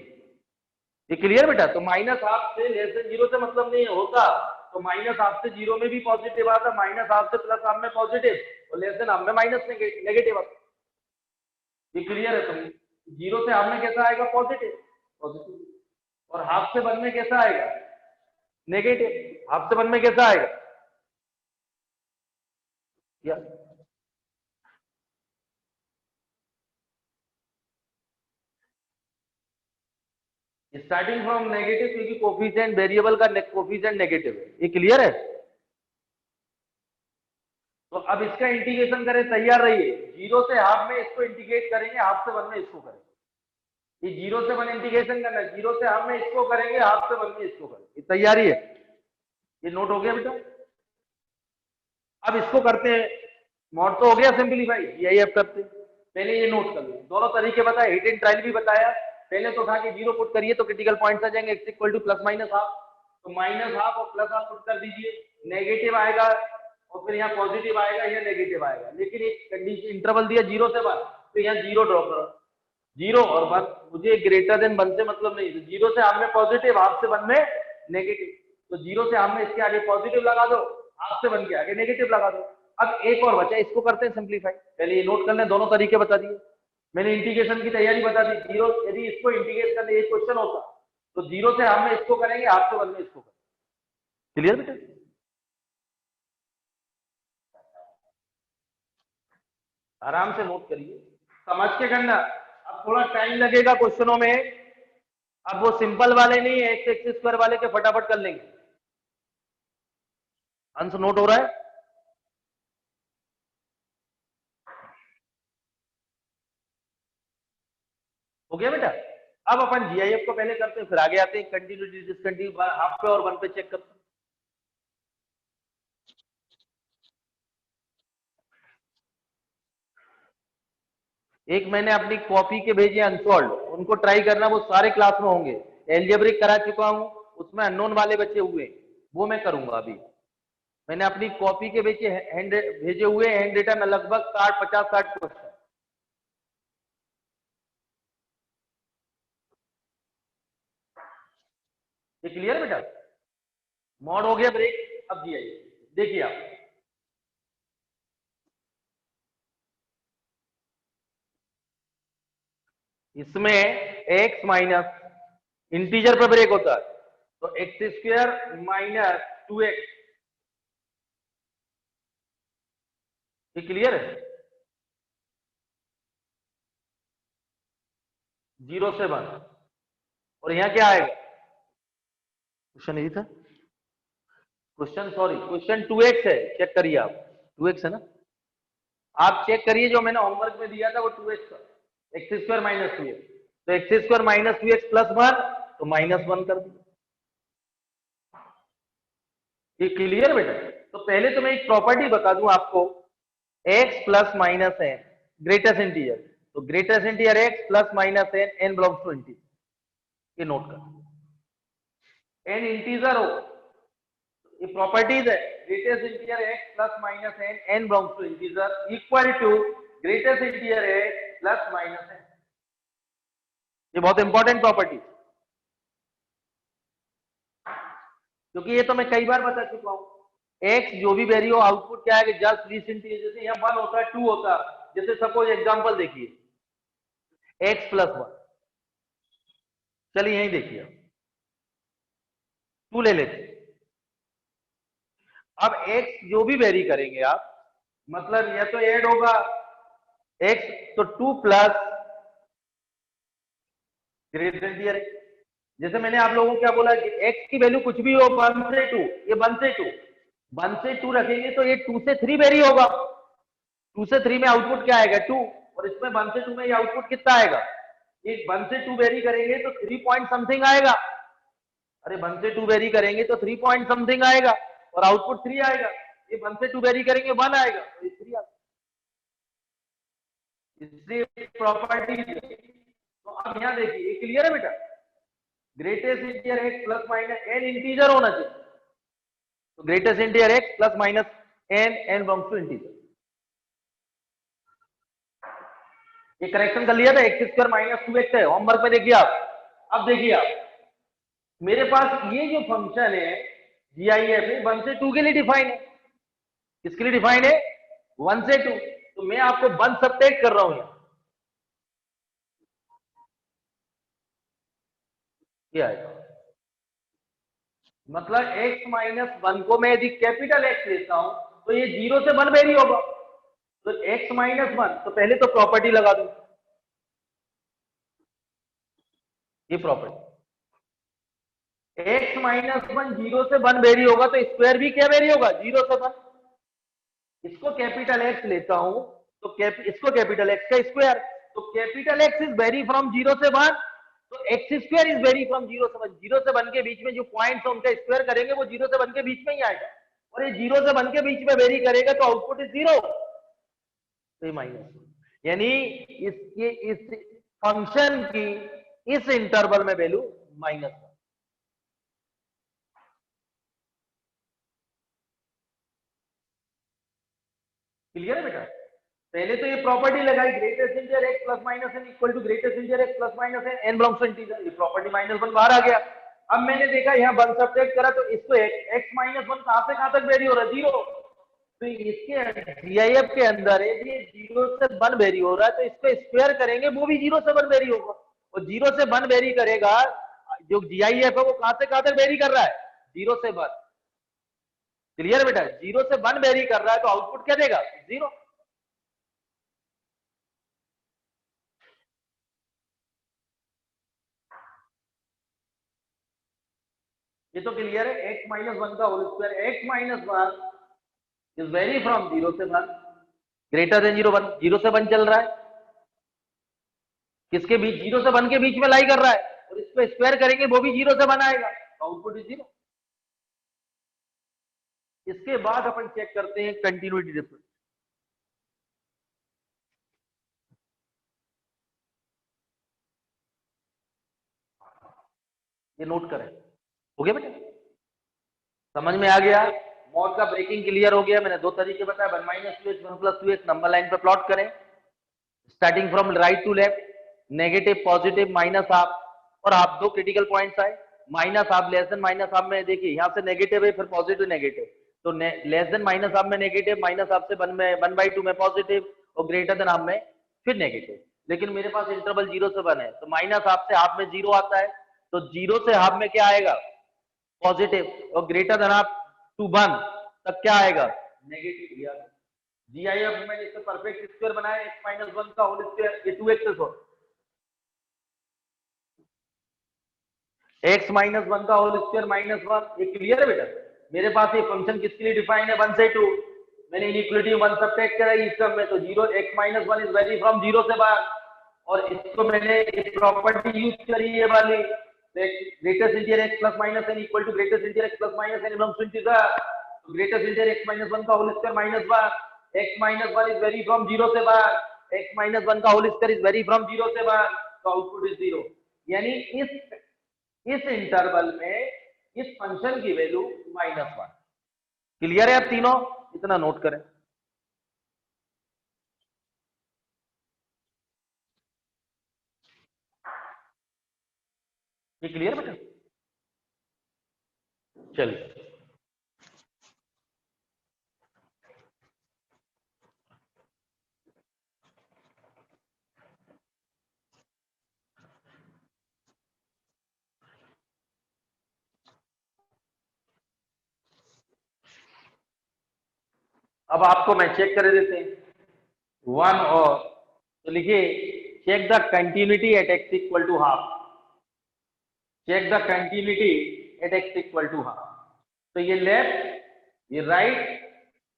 ये क्लियर बेटा? तो माइनस हाफ से लेस देन जीरो से मतलब नहीं है, होता तो माइनस हाफ से जीरो में भी पॉजिटिव आता, माइनस हाफ से प्लस हाफ में पॉजिटिव, और लेस देन हाफ में माइनस नेगेटिव आता। ये क्लियर है? तो जीरो से हाफ में कैसा आएगा? Positive, positive. और हाफ से वन में कैसा आएगा? नेगेटिव। हाफ से वन में कैसा आएगा? या स्टार्टिंग फ्रॉम नेगेटिव, क्योंकि कोफिशिएंट वेरिएबल का कोफिशिएंट नेगेटिव है। ये क्लियर है? तो अब इसका इंटीग्रेशन करें, तैयार रहिए। जीरो से हाफ में इसको इंटीग्रेट करेंगे, हाफ से वन में इसको करेंगे। ये जीरो से वन इंटीग्रेशन करना है, जीरो से हाफ में इसको करेंगे, हाफ से वन में इसको करेंगे। तैयारी है? ये नोट हो गया बेटा? अब इसको करते हैं, मॉड तो हो गया सिंपलीफाई, यही अब करते हैं। पहले ये नोट कर लो, दोनों तरीके बताए, हिट एंड ट्रायल भी बताया। पहले तो उठा के जीरो पुट करिए तो क्रिटिकल पॉइंट्स आ जाएंगे, x equal two plus minus half. तो माइनस हाफ और प्लस हाफ पुट कर दीजिए, नेगेटिव आएगा और फिर यहाँ पॉजिटिव आएगा, यहाँ नेगेटिव आएगा। लेकिन एक कंडीशन इंटरवल दिया जीरो से वन, तो यहाँ जीरो ड्रॉ करो, जीरो और वन। मुझे ग्रेटर देन वन से मतलब नहीं, तो जीरो से हाफ में पॉजिटिव, हाफ से वन में नेगेटिव। तो जीरो से हाफ में इसके आगे पॉजिटिव लगा दो, हाफ से वन के आगे नेगेटिव लगा दो। अब एक और बचा, इसको करते हैं सिंप्लीफाई। पहले ये नोट कर लें, दोनों तरीके बता दिए मैंने, इंटीग्रेशन की तैयारी बता दी। जीरो यदि इसको इंटीग्रेट करने एक क्वेश्चन होता तो जीरो से हाफ में इसको करेंगे, हाफ से वन में इसको करेंगे। क्लियर बेटा? आराम से नोट करिए, समझ के करना। अब थोड़ा टाइम लगेगा क्वेश्चनों में, अब वो सिंपल वाले नहीं है, एक्स स्क्वायर वाले के फटाफट कर लेंगे। अंश नोट हो रहा है? हो गया बेटा? अब अपन जीआईएफ को पहले करते हैं, फिर आगे आते हैं कंटिन्यूटी डिसकंटिन्यू हाफ पे और वन पे चेक करते हैं। एक मैंने अपनी कॉपी के भेजे अनसॉल्व, उनको ट्राई करना, वो सारे क्लास में होंगे। एल्जेब्रिक करा चुका हूं, उसमें अननोन वाले बचे हुए, वो मैं करूंगा अभी। मैंने अपनी कॉपी के भेजे हुए हैंड रिटन लगभग 50-60 क्वेश्चन। ये क्लियर बेटा? मॉड हो गया ब्रेक। अब जी आइए, देखिए आप, इसमें x माइनस इंटीजर पे ब्रेक होता है, तो एक्स स्क्वायर माइनस 2x। ये क्लियर है? जीरो से वन, और यहां क्या आएगा? क्वेश्चन यही था, क्वेश्चन सॉरी क्वेश्चन 2x है, चेक करिए आप, 2x है ना? आप चेक करिए, जो मैंने होमवर्क में दिया था वो 2x था, एक्स स्क्वायर माइनस 2x। तो x square minus 2x plus one, तो माइनस वन कर दिया। ये क्लियर बेटा? तो पहले तो मैं एक प्रॉपर्टी बता दूं आपको, x plus minus n greatest integer, तो greatest integer x plus minus n, n belongs to integer. ये नोट कर, एन इंटीजर हो, ये प्रॉपर्टीज है, greatest integer x plus minus n, n belongs to integer equal to greatest integer x plus minus n. ये बहुत इंपॉर्टेंट प्रॉपर्टी, क्योंकि ये तो मैं कई बार बता चुका हूं। x जो भी वेरी हो, आउटपुट क्या है? Just least integer. जैसे यहाँ वन होता है, टू होता है, जैसे सपोज एग्जांपल देखिए x प्लस वन, चलिए यही देखिए, टू ले लेते। अब x जो भी वेरी करेंगे आप, मतलब या तो ऐड होगा x, तो two plus greater integer x। जैसे मैंने आप लोगों को क्या बोला कि x की वैल्यू कुछ भी हो, 1 से 2, ये 1 से 2, 1 से 2 रखेंगे तो ये 2 से 3 वेरी होगा। 2 से 3 में आउटपुट क्या आएगा? 2, और इसमें 1 से 2 में ये आउटपुट कितना आएगा? ये 1 से 2 वेरी करेंगे तो 3 पॉइंट समथिंग आएगा। अरे 1 से 2 वेरी करेंगे तो 3 पॉइंट समथिंग आएगा, और आउटपुट 3 आएगा। ये 1 से 2 वेरी करेंगे 1 आएगा, तो ये 3 आएगा। इसलिए प्रॉपर्टी। तो अब यहां देखिए, ये क्लियर है बेटा? Greatest integer x plus minus n integer होना चाहिए, तो greatest integer x plus minus n belongs to integer. ये करेक्शन कर लिया था, एक्स स्क्वायर माइनस 2x है, होमवर्क में देखिए आप। अब देखिए आप, मेरे पास ये जो फंक्शन है GIF है 1 से 2 के लिए डिफाइन है। किसके लिए डिफाइन है? 1 से 2। तो मैं आपको 1 सब्ट्रैक्ट कर रहा हूं यहां, क्या आएगा? मतलब x माइनस 1 को मैं यदि कैपिटल X लेता हूं तो ये 0 से 1 वेरी होगा। तो x माइनस 1, तो पहले तो प्रॉपर्टी लगा दूं, ये प्रॉपर्टी x माइनस 1 0 से 1 वेरी होगा, तो स्क्वायर भी क्या वेरी होगा? 0 से 1। इसको कैपिटल X लेता हूं तो इसको कैपिटल X का स्क्वायर, तो capital X is very from 0 से 1, तो x square is very from 0 से 1। 0 से 1 के बीच में जो पॉइंट्स है उनका स्क्वायर करेंगे वो 0 से 1 के बीच में ही आएगा, और ये 0 से 1 के बीच में वेरी करेगा तो आउटपुट इज 0, तो ये माइनस। यानी इसके इस फंक्शन की इस इंटरवल में वैल्यू -1। क्लियर है बेटा? पहले तो ये प्रॉपर्टी लगाई, greatest integer x plus minus n equal to greatest integer x plus minus n, n belongs to integer, ये प्रॉपर्टी -1 बाहर आ गया। अब मैंने देखा यहाँ 1 सब्ट्रैक्ट करा तो इसको x माइनस 1 कहां तक वेरी हो रहा है? 0। तो इसके GIF के अंदर है ये 0 से 1 वेरी हो रहा है, तो इसको स्क्वायर करेंगे वो भी 0 से 1 वेरी होगा, और 0 से 1 वेरी करेगा, जो GIF है वो कहां तक वेरी कर रहा है? 0 से 1। क्लियर बेटा? 0 से 1 वेरी कर रहा है तो आउटपुट क्या देगा? 0। ये तो क्लियर है। x माइनस 1 का whole square, x minus 1 is very from 0 से 1 ग्रेटर देन 0 1, 0 से 1 चल रहा है, किसके बीच? 0 से 1 के बीच में लाई कर रहा है, और इसको स्क्वायर करेंगे वो भी 0 से 1 आएगा, आउटपुट इज 0। इसके बाद अपन चेक करते हैं कंटिन्यूटी डिफरेंस। ये नोट करें, हो गया बेटा? समझ में आ गया? मॉड का ब्रेकिंग क्लियर हो गया। मैंने दो तरीके बताया, 1 minus 2x 1 plus 2x, number line पे प्लॉट करें starting from right to left, negative positive minus half, और आप दो क्रिटिकल पॉइंट्स आए, minus half less than minus half में देखिए यहाँ से नेगेटिव है फिर पॉजिटिव नेगेटिव, तो लेस देन माइनस हाफ में नेगेटिव, माइनस हाफ से 1/2 में पॉजिटिव, और ग्रेटर देन हाफ में फिर नेगेटिव। लेकिन मेरे पास इंटरवल 0 से 1 है, तो माइनस हाफ से हाफ में 0 आता है, तो 0 से हाफ में क्या आएगा? पॉजिटिव, और ग्रेटर देन हाफ टू 1 तक क्या आएगा? नेगेटिव दिया। GIF मैंने इससे परफेक्ट स्क्वायर बनाया, x माइनस 1 का होल स्क्वायर, ये 2x हो, x माइनस 1 का होल स्क्वायर -1, ये क्लियर है बेटा? मेरे पास ये फंक्शन किसके लिए डिफाइन है? 1 से 2। मैंने इनइक्वालिटी 1 सब्ट्रैक्ट करा इस टर्म में, तो 0 x minus 1 is very from 0 से बाहर, और इसको मैंने प्रॉपर्टी यूज करी है वाली, greatest integer x plus minus n equal to greatest integer x plus minus n belongs to integer, तो ग्रेटेस्ट इंटीजर x माइनस 1 का whole square -1, x minus 1 is very from 0 से बाहर, x माइनस 1 का whole square is very from 0 से बाहर, तो आउटपुट इज 0। यानी इस इंटरवल में इस फंक्शन की वैल्यू -1। क्लियर है? आप तीनों इतना नोट करें। ये क्लियर बेटा? चलिए, अब आपको मैं चेक कर देते हैं 1 और, तो लिखिए check the continuity at x equal to half, check the continuity at x equal to half. तो ये लेफ्ट, ये राइट,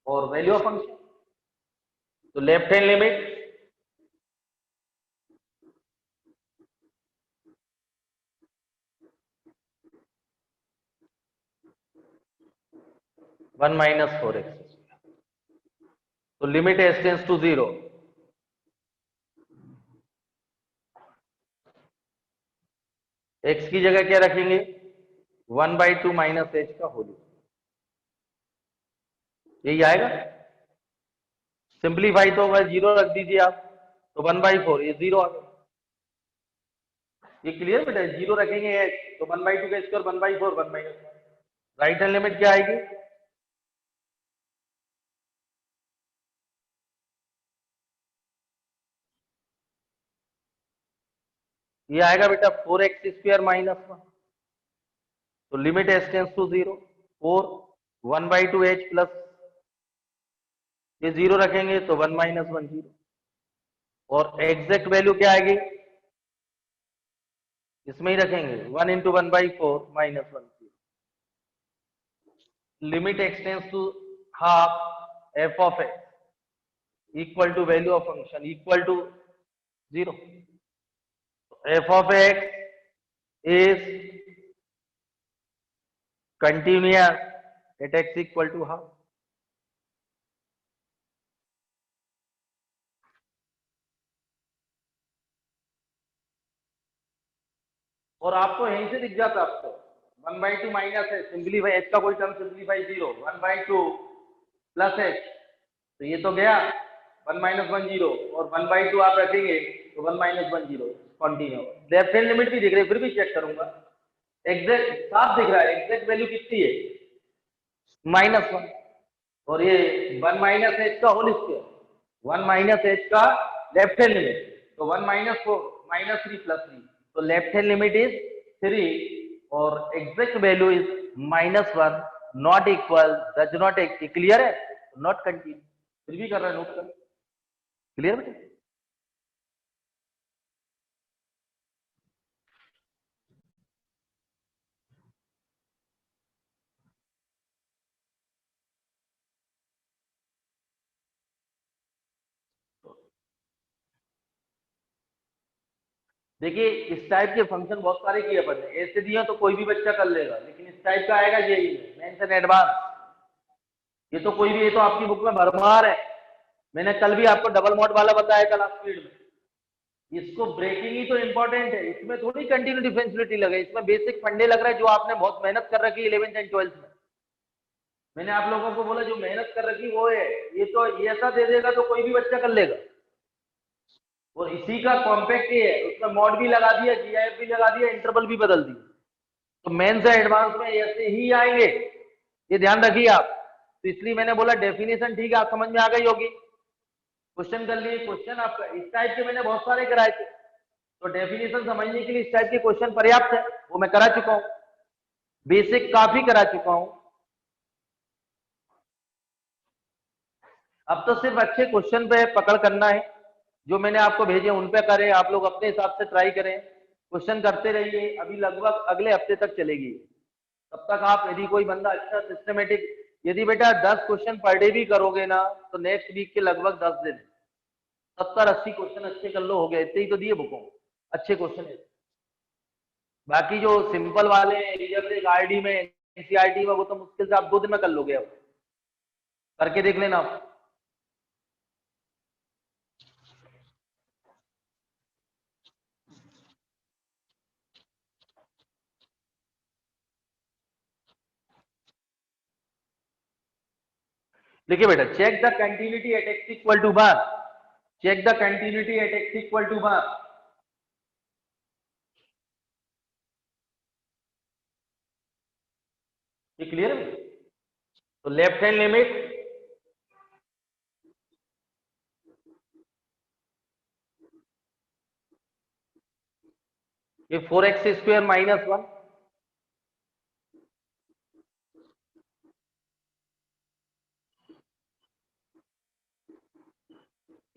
और वैल्यू ऑफ फंक्शन, तो left hand limit one minus 4x, तो limit s tends to 0, x की जगह क्या रखेंगे 1/2 माइनस एच का होल, यही आएगा। सिंप्लीफाई तो होगा, 0 रख दीजिए आप, तो 1/4, ये 0 आ गया। ये क्लियर बेटा, 0 रखेंगे एच तो 1/2 का square 1/4 1 minus, right hand limit क्या आएगी, ये आएगा बेटा 4x² माइनस 1, तो लिमिट एच टेंस टू 0, 4 1/2 एच प्लस ये 0 रखेंगे तो 1 माइनस 1 0, और एग्जैक्ट वैल्यू क्या आएगी, इसमें ही रखेंगे 1 into 1/4 minus 1 limit x tends to half f of x equal to value of function equal to 0, f of x is continuous at x equal to half. और आपको यहीं से दिख जाता, आपको 1/2 माइनस है, सिंप्लीफाई एच का कोई टर्म सिंप्लीफाई 0, 1/2 प्लस एच, तो ये तो गया 1 माइनस 1 0, और 1/2 आप रखेंगे तो 1 minus 1 0 continue. Left hand limit भी दिख रही है, फिर भी चेक करूंगा, एग्जैक्ट साफ दिख रहा है, एग्जैक्ट वैल्यू कितनी है -1, और ये 1 माइनस एच का होल स्क्वायर, 1 माइनस एच का लेफ्ट हैंड लिमिट, तो 1 माइनस 4 माइनस 3 प्लस 3, तो लेफ्ट हैंड लिमिट इज 3 और exact value is -1, not equal, does not, clear है, नॉट कंटिन्यू, फिर भी कर रहा है, नोट कर, क्लियर बेटा। देखिए इस टाइप के फंक्शन बहुत सारे किए अपन ने, ऐसे दिए तो कोई भी बच्चा कर लेगा, लेकिन इस टाइप का आएगा जेई में मेंशन एडवांस, ये तो कोई भी, ये तो आपकी बुक में भरमार है। मैंने कल भी आपको डबल मॉड वाला बताया कल आप स्पीड में, इसको ब्रेकिंग ही तो इंपॉर्टेंट है, इसमें थोड़ी कंटिन्यू डिफरेंशियलिटी लगे, इसमें बेसिक फंडे लग रहा है जो आपने बहुत मेहनत कर रखी है 11th एंड 12th में। मैंने आप लोगों को बोला जो मेहनत कर रखी वो है, ये तो ये ऐसा दे देगा तो कोई भी बच्चा कर लेगा, और इसी का कॉम्पैक्ट ये है, उसमें मॉड भी लगा दिया, जीआईएफ भी लगा दिया, इंटरवल भी बदल दी, तो मेन से एडवांस में ऐसे ही आएंगे, ये ध्यान रखिए आप। तो इसलिए मैंने बोला डेफिनेशन ठीक है, आप समझ में आ गई होगी, क्वेश्चन कर लिए, क्वेश्चन आपका इस टाइप के मैंने बहुत सारे कराए थे, तो डेफिनेशन समझने के लिए इस टाइप के क्वेश्चन पर्याप्त है, वो मैं करा चुका हूं, बेसिक काफी करा चुका हूं। अब तो सिर्फ अच्छे क्वेश्चन पे पकड़ करना है, जो मैंने आपको भेजे उन पे करें, आप लोग अपने हिसाब से ट्राई करें, क्वेश्चन करते रहिए, अभी लगभग अगले हफ्ते तक चलेगी, तब तक आप यदि कोई बंदा अच्छा सिस्टमेटिक, यदि बेटा 10 क्वेश्चन पर डे भी करोगे ना, तो नेक्स्ट वीक के लगभग 10 दिन 70-80 क्वेश्चन अच्छे कर लो, हो गए, इतने ही तो दिए बुकों, अच्छे क्वेश्चन है। बाकी जो सिंपल वाले हैं आरडी में, एनसीईआरटी में, वो तो मुश्किल से आप 2 दिन में कर लोगे, अब करके देख लेना आप। देखिए बेटा, check the continuity at x equal to 1, check the continuity at x equal to 1, ये क्लियर है। तो लेफ्ट हैंड लिमिट ये 4x² -1,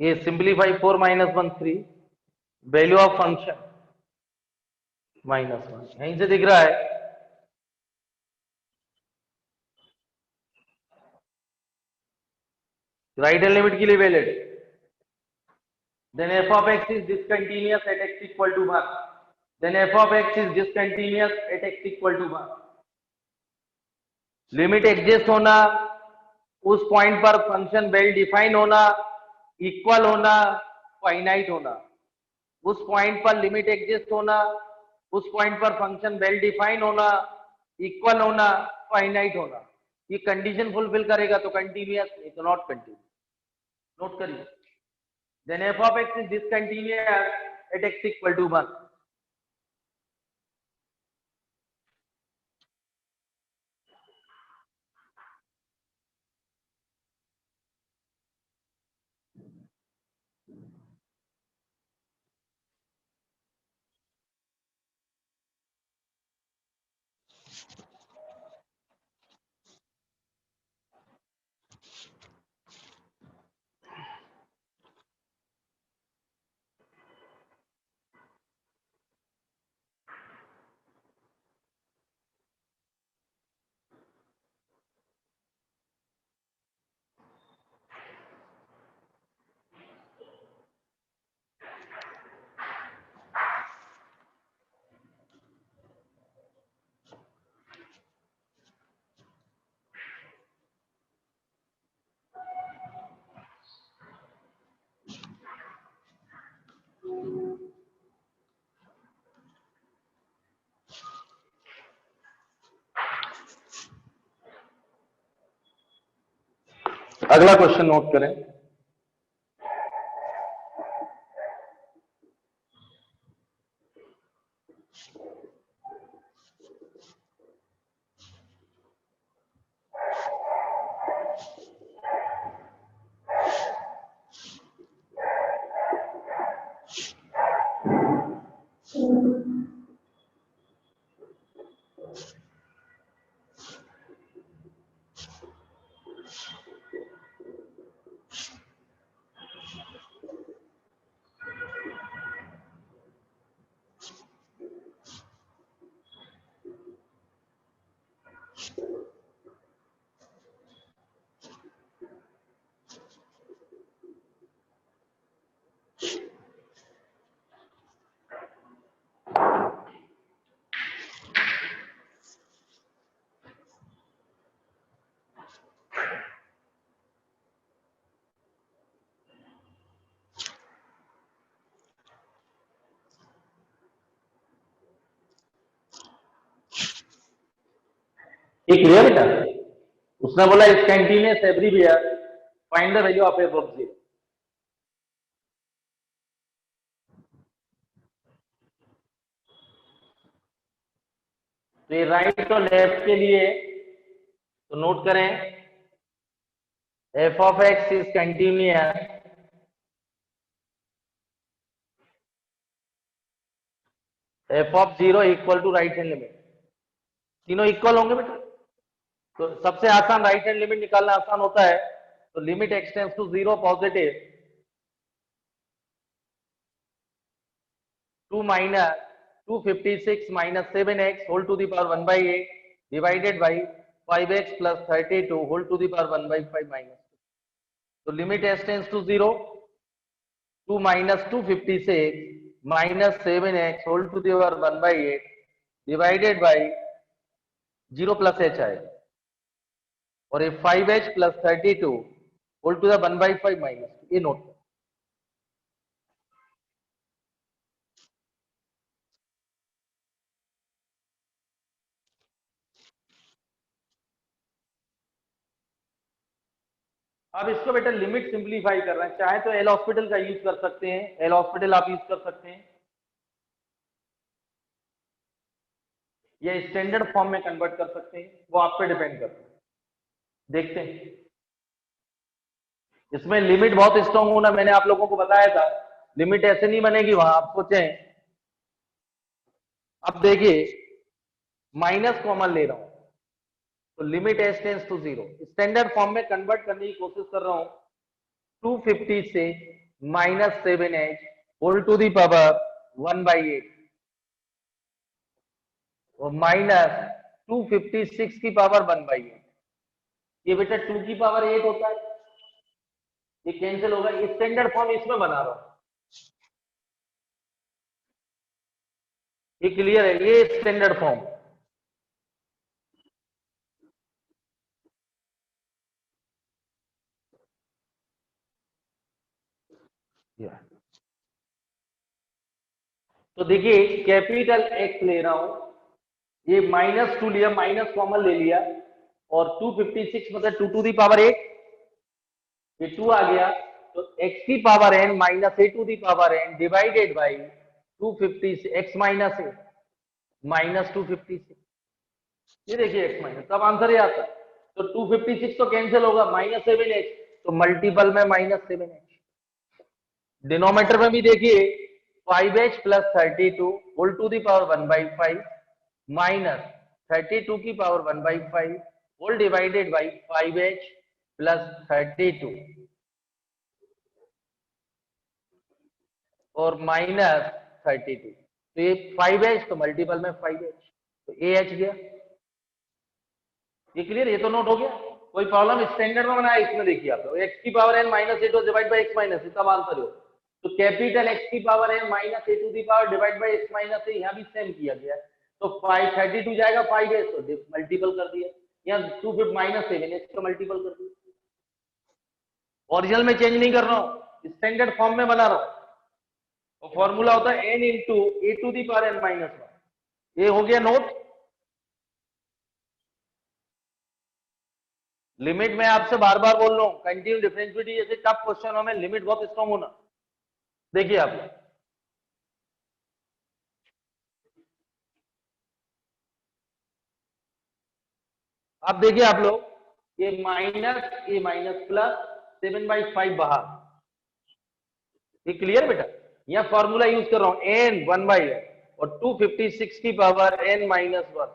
ये सिंप्लीफाई 4 - 1 3, वैल्यू ऑफ फंक्शन -1, यहीं से दिख रहा है, राइट हैंड लिमिट के लिए valid, then f of x is discontinuous at x equal to 1, then f of x is discontinuous at x equal to 1, limit exist होना, उस पॉइंट पर फंक्शन वेल डिफाइन होना, इक्वल होना, फाइनाइट होना, उस पॉइंट पर लिमिट एग्जिस्ट होना, उस पॉइंट पर फंक्शन वेल डिफाइन होना, इक्वल होना, फाइनाइट होना, ये कंडीशन फुलफिल करेगा तो कंटिन्यूअस, नहीं तो नॉट कंटिन्यूअस। नोट करिए, then f of x is discontinuous at x equal to 1। अगला क्वेश्चन नोट करें। ये क्लियर बेटा? उसने बोला इस continuous everywhere, find the value of f of zero. तो ये राइट और लेफ्ट के लिए तो नोट करें, f of x is continuous f of zero equal to right hand limit, तीनों इक्वल होंगे बेटा। तो सबसे आसान राइट हैंड लिमिट निकालना आसान होता है, तो limit x tends to zero positive 2 minus 256 minus 7x whole to the power 1 by 8 divided by 5x plus 32 whole to the power 1 by 5 minus 2. So limit s tends to 0, 2 minus 256 minus 7x whole to the power 1 by 8 divided by 0 plus h आएगा, और ये 5h plus 32 whole to the 1 by 5 minus 2, ये नोट। अब इसको बेटा लिमिट सिंप्लीफाई कर रहे हैं, चाहे तो एल हॉस्पिटल का यूज कर सकते हैं, एल हॉस्पिटल आप यूज कर सकते हैं, या स्टैंडर्ड फॉर्म में कन्वर्ट कर सकते हैं, वो आप पे डिपेंड करता है। देखते हैं, इसमें लिमिट बहुत स्ट्रॉन्ग होना, मैंने आप लोगों को बताया था, लिमिट ऐसे नहीं बनेगी वहां, आप सोचें। अब देखिए माइनस कॉमन ले रहा हूं, तो limit s tends to zero, standard form में कन्वर्ट करने की कोशिश कर रहा हूं, 256 minus 7h whole to the power 1 by 8 और माइनस 256 की पावर 1 by 8, ये बेटा 2 की पावर 8 होता है, ये कैंसिल होगा, स्टैंडर्ड फॉर्म इसमें बना रहा हूं, ये क्लियर है, ये स्टैंडर्ड फॉर्म। तो देखिए कैपिटल एक्स ले रहा हूं, ये -2 लिया, माइनस कॉमन ले लिया, और 256 मतलब 2 टू दी पावर 8, ये 2 आ गया, तो x की power n minus a to the power n divided by 256 x minus a minus 256, ये देखिए x माइनस, तब आंसर ये आता है। तो 256 तो कैंसिल होगा, -7h, तो मल्टीपल में -7h। डिनोमीटर में भी देखिए 5h plus 32 whole to the power 1/5 minus 32 की power 1/5 whole divided by 5h plus 32 और माइनस 32, तो ये 5h तो मल्टीपल में 5h, तो AH गया। ये क्लियर, ये तो नोट हो गया। कोई प्रॉब्लम स्टैंडर्ड में बनाया इसमें, देखिए आप लोग x की power n minus a to divide by x minus, तब आंसर हो। तो कैपिटल x की power n minus a to the power divide by x minus, यहाँ भी सेम किया गया, तो 532 जाएगा 5h, तो मल्टीपल कर दिया, यहाँ 2 माइनस 7h तो मल्टीपल कर दिया। ओरिजिनल में चेंज नहीं कर रहा हूँ, स्टैंडर्ड फॉर्म में बना रहा हूँ, और फॉर्मूला होता है n into a to the power n minus 1। ये हो गया नोट। लिमिट में आपसे बार बार बोल रहा हूं, कंटिन्यू डिफरेंशिएबिलिटी जैसे टफ क्वेश्चनों में लिमिट बहुत स्ट्रॉन्ग होना। देखिए आप, अब देखिए आप लोग, ये माइनस प्लस 7/5 बाहर, ये क्लियर बेटा। यहां फॉर्मूला यूज कर रहा हूं n 1/n और 256 की पावर n माइनस 1।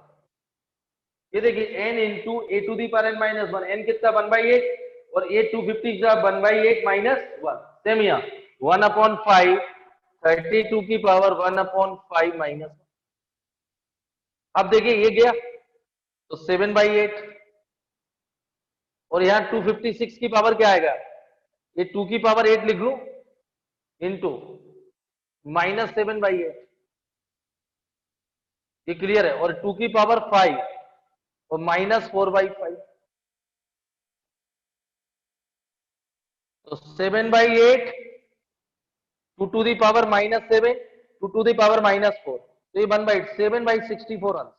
ये देखिए n into a to the power n minus 1, n कितना 1/8 और a 250 का 1/8 माइनस 1, सेम यहाँ 1/5 32 की पावर 1/5 माइनस। अब देखिए ये गया तो 7/8, और यहाँ 256 की पावर क्या आएगा, ये 2 की पावर 8 लिख लू इंटू माइनस 7/8, ये क्लियर है, और 2 की पावर 5 और माइनस 4/5, तो 7/8 2 to the power -7 2 to the power -4, तो ये 1/8 7/64 आंसर।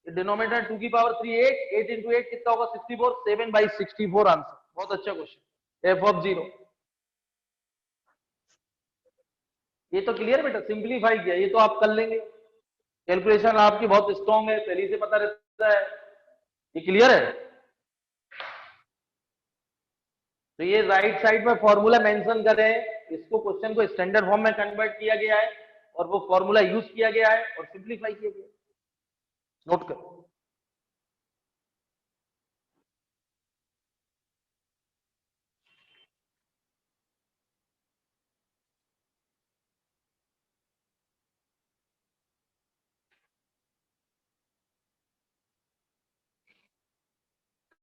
डिनोमिनेटर 2 की पावर 3 8 इंटू 8 कितना होगा 64, 7/64 आंसर। बहुत अच्छा क्वेश्चन, f ऑफ 0। ये तो क्लियर बेटा, सिंप्लीफाई किया, ये तो आप कर लेंगे, कैलकुलेशन आपकी बहुत स्ट्रॉन्ग है, पहले से पता रहता है, ये क्लियर है। तो ये राइट साइड में फॉर्मूला मेंशन करें, इसको क्वेश्चन को स्टैंडर्ड फॉर्म में कन्वर्ट किया गया है और वो फॉर्मूला यूज किया गया है और सिंप्लीफाई किया गया, नोट करो।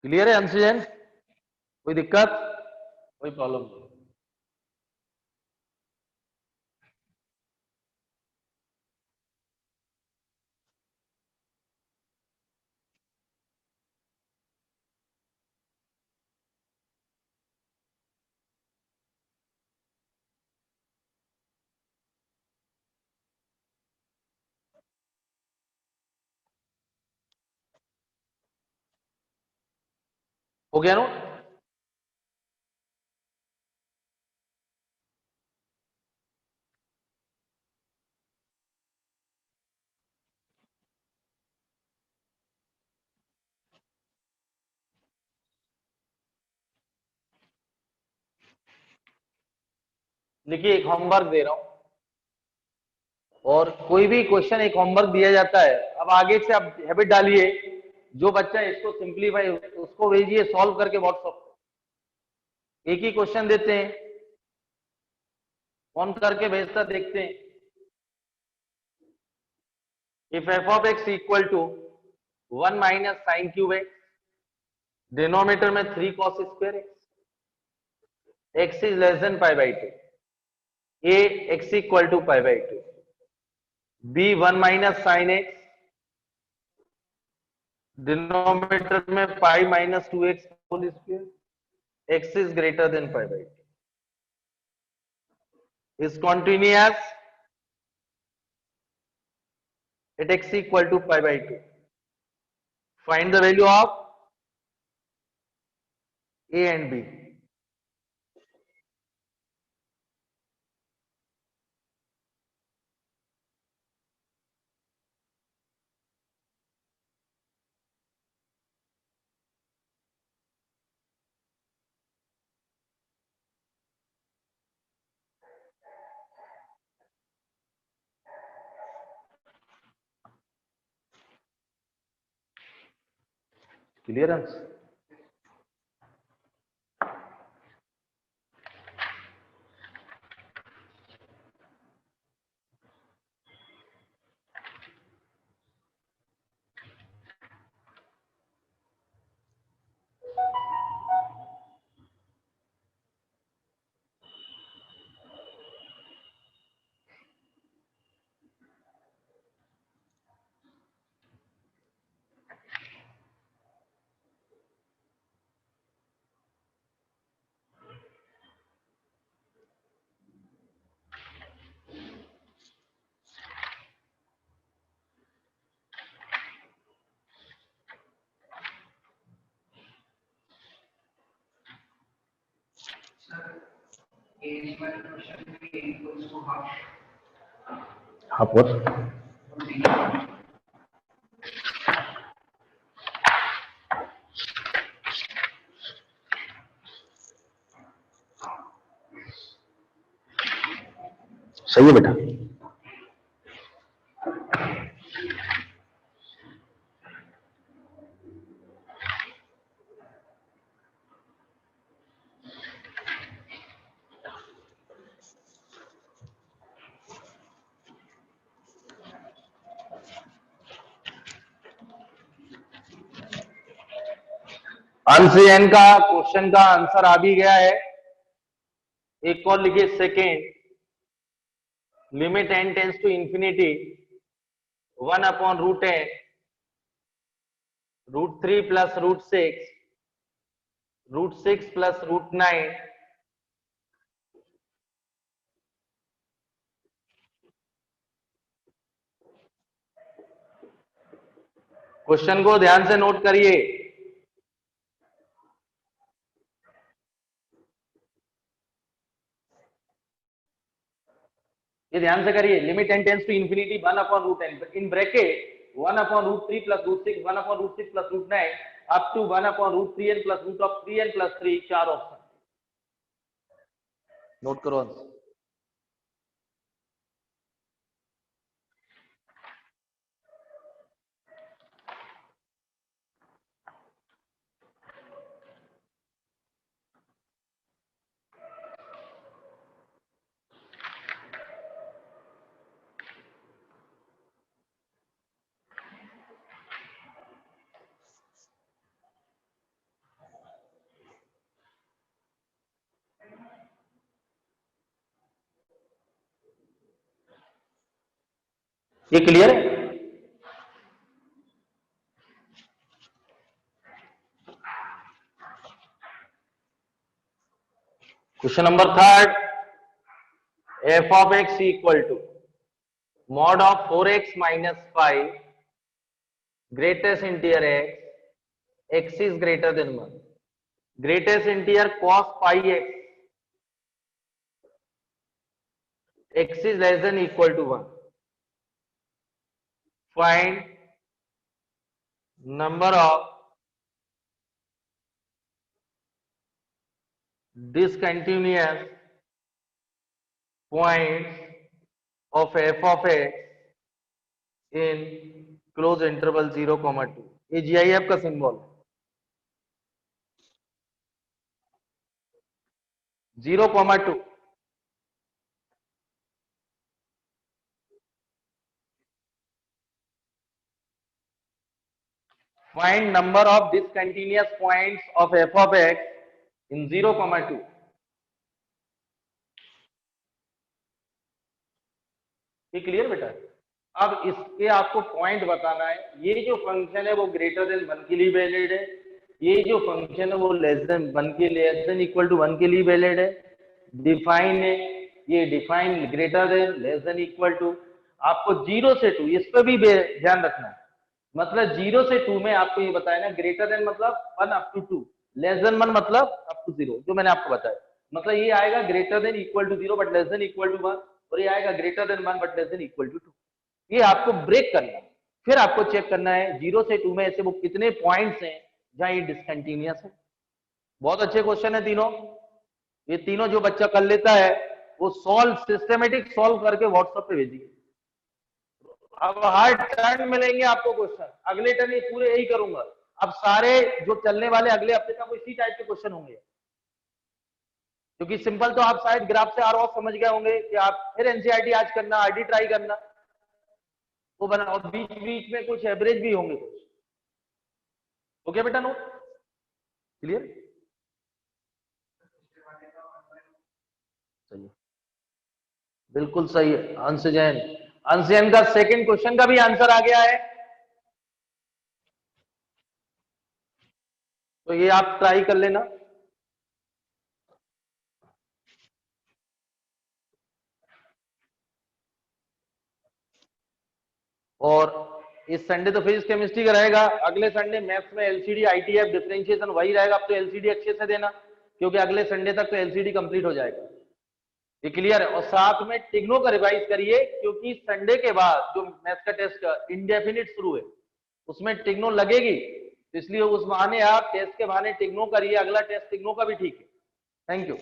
क्लियर है अंशजन, कोई दिक्कत, कोई प्रॉब्लम नहीं। हो गया नोट। देखिए एक होमवर्क दे रहा हूं, और कोई भी क्वेश्चन एक होमवर्क दिया जाता है, अब आगे से आप हैबिट डालिए, जो बच्चा इसको सिंप्लीफाई उसको भेजिए सॉल्व करके व्हाट्सएप, एक ही क्वेश्चन देते हैं, कौन करके भेजता देखते हैं। If f of x equal to 1 minus sine cube x, denominator में 3 cos square x is less than π/2, a x equal to π/2, b 1 minus sine x, denominator में pi minus 2x whole square, x is greater than π/2, is continuous at x equal to pi by 2. Find the value of a and b. Clearance? Half what? सही है बेटा। अंशयन का क्वेश्चन का आंसर आ भी गया है। एक और लिखिए second, limit n tends to infinity 1 upon root n √3 plus √6 plus √9 question को ध्यान से नोट करिए। ये ध्यान से करिए, limit n tends to infinity 1 upon root n in bracket 1 upon √3 plus √6 1 upon √6 plus √9 up to 1 upon √3n plus √3n plus 3 चार ऑप्शन नोट करो आंसर। ये क्लियर है? Question number third, f of x equal to mod of 4x minus 5 greatest integer x is greater than 1, greatest integer cos pi x is less than equal to 1. Find number of discontinuous points of f of x in close interval 0, 2. ये GIF का symbol 0, 2. Find number of discontinuous points of f of x in 0, 2. ये क्लियर बेटा? अब इसके आपको पॉइंट बताना है। ये जो फंक्शन है वो ग्रेटर देन 1 के लिए वैलिड है, ये जो फंक्शन है वो लेस देन 1 के लिए, लेस देन इक्वल टू 1 के लिए वैलिड है। डिफाइन है, ये define greater than less than equal to. आपको 0 से 2 इस पे भी ध्यान रखना है। मतलब 0 से 2 में आपको ये बताया ना, ग्रेटर देन मतलब 1 अप टू 2, लेस देन 1 मतलब अप टू 0, जो मैंने आपको बताया। मतलब ये आएगा greater than equal to 0 but less than equal to 1, और ये आएगा greater than 1 but less than equal to 2। ये आपको ब्रेक करना है। फिर आपको चेक करना है 0 से 2 में ऐसे वो कितने पॉइंट्स हैं जहां ये डिसकंटिन्यूअस है। बहुत अच्छे क्वेश्चन है तीनों। ये तीनों जो बच्चा कर लेता है वो सॉल्व, सिस्टमेटिक सॉल्व करके व्हाट्सएप पे भेजिए। अब हर टर्न मिलेंगे आपको क्वेश्चन, अगले टर्न ये पूरे यही करूंगा। अब सारे जो चलने वाले अगले हफ्ते तक इसी टाइप के क्वेश्चन होंगे, क्योंकि सिंपल तो आप शायद ग्राफ से आर ऑफ समझ गए होंगे कि आप फिर एनसीईआरटी आज करना, आरडी ट्राई करना, वो बना, और बीच बीच में कुछ एवरेज भी होंगे कुछ। ओके बेटा, नो क्लियर? सही, बिल्कुल सही है। अंश जैन, अंश जैन का सेकंड क्वेश्चन का भी आंसर आ गया है, तो ये आप ट्राई कर लेना। और इस संडे तो फिजिक्स केमिस्ट्री का रहेगा, अगले संडे मैथ्स में एलसीडी आईटीएफ डिफरेंशिएशन वही रहेगा। अब तो एलसीडी अच्छे से देना, क्योंकि अगले संडे तक तो एलसीडी कंप्लीट हो जाएगा। ये क्लियर है? और साथ में टिग्नो का रिवाइज करिए, क्योंकि संडे के बाद जो मैथ्स का टेस्ट इंडेफिनिट शुरू है उसमें टिग्नो लगेगी, तो इसलिए उस बहाने आप टेस्ट के बहाने टिग्नो करिए, अगला टेस्ट टिग्नो का भी ठीक है। Thank you.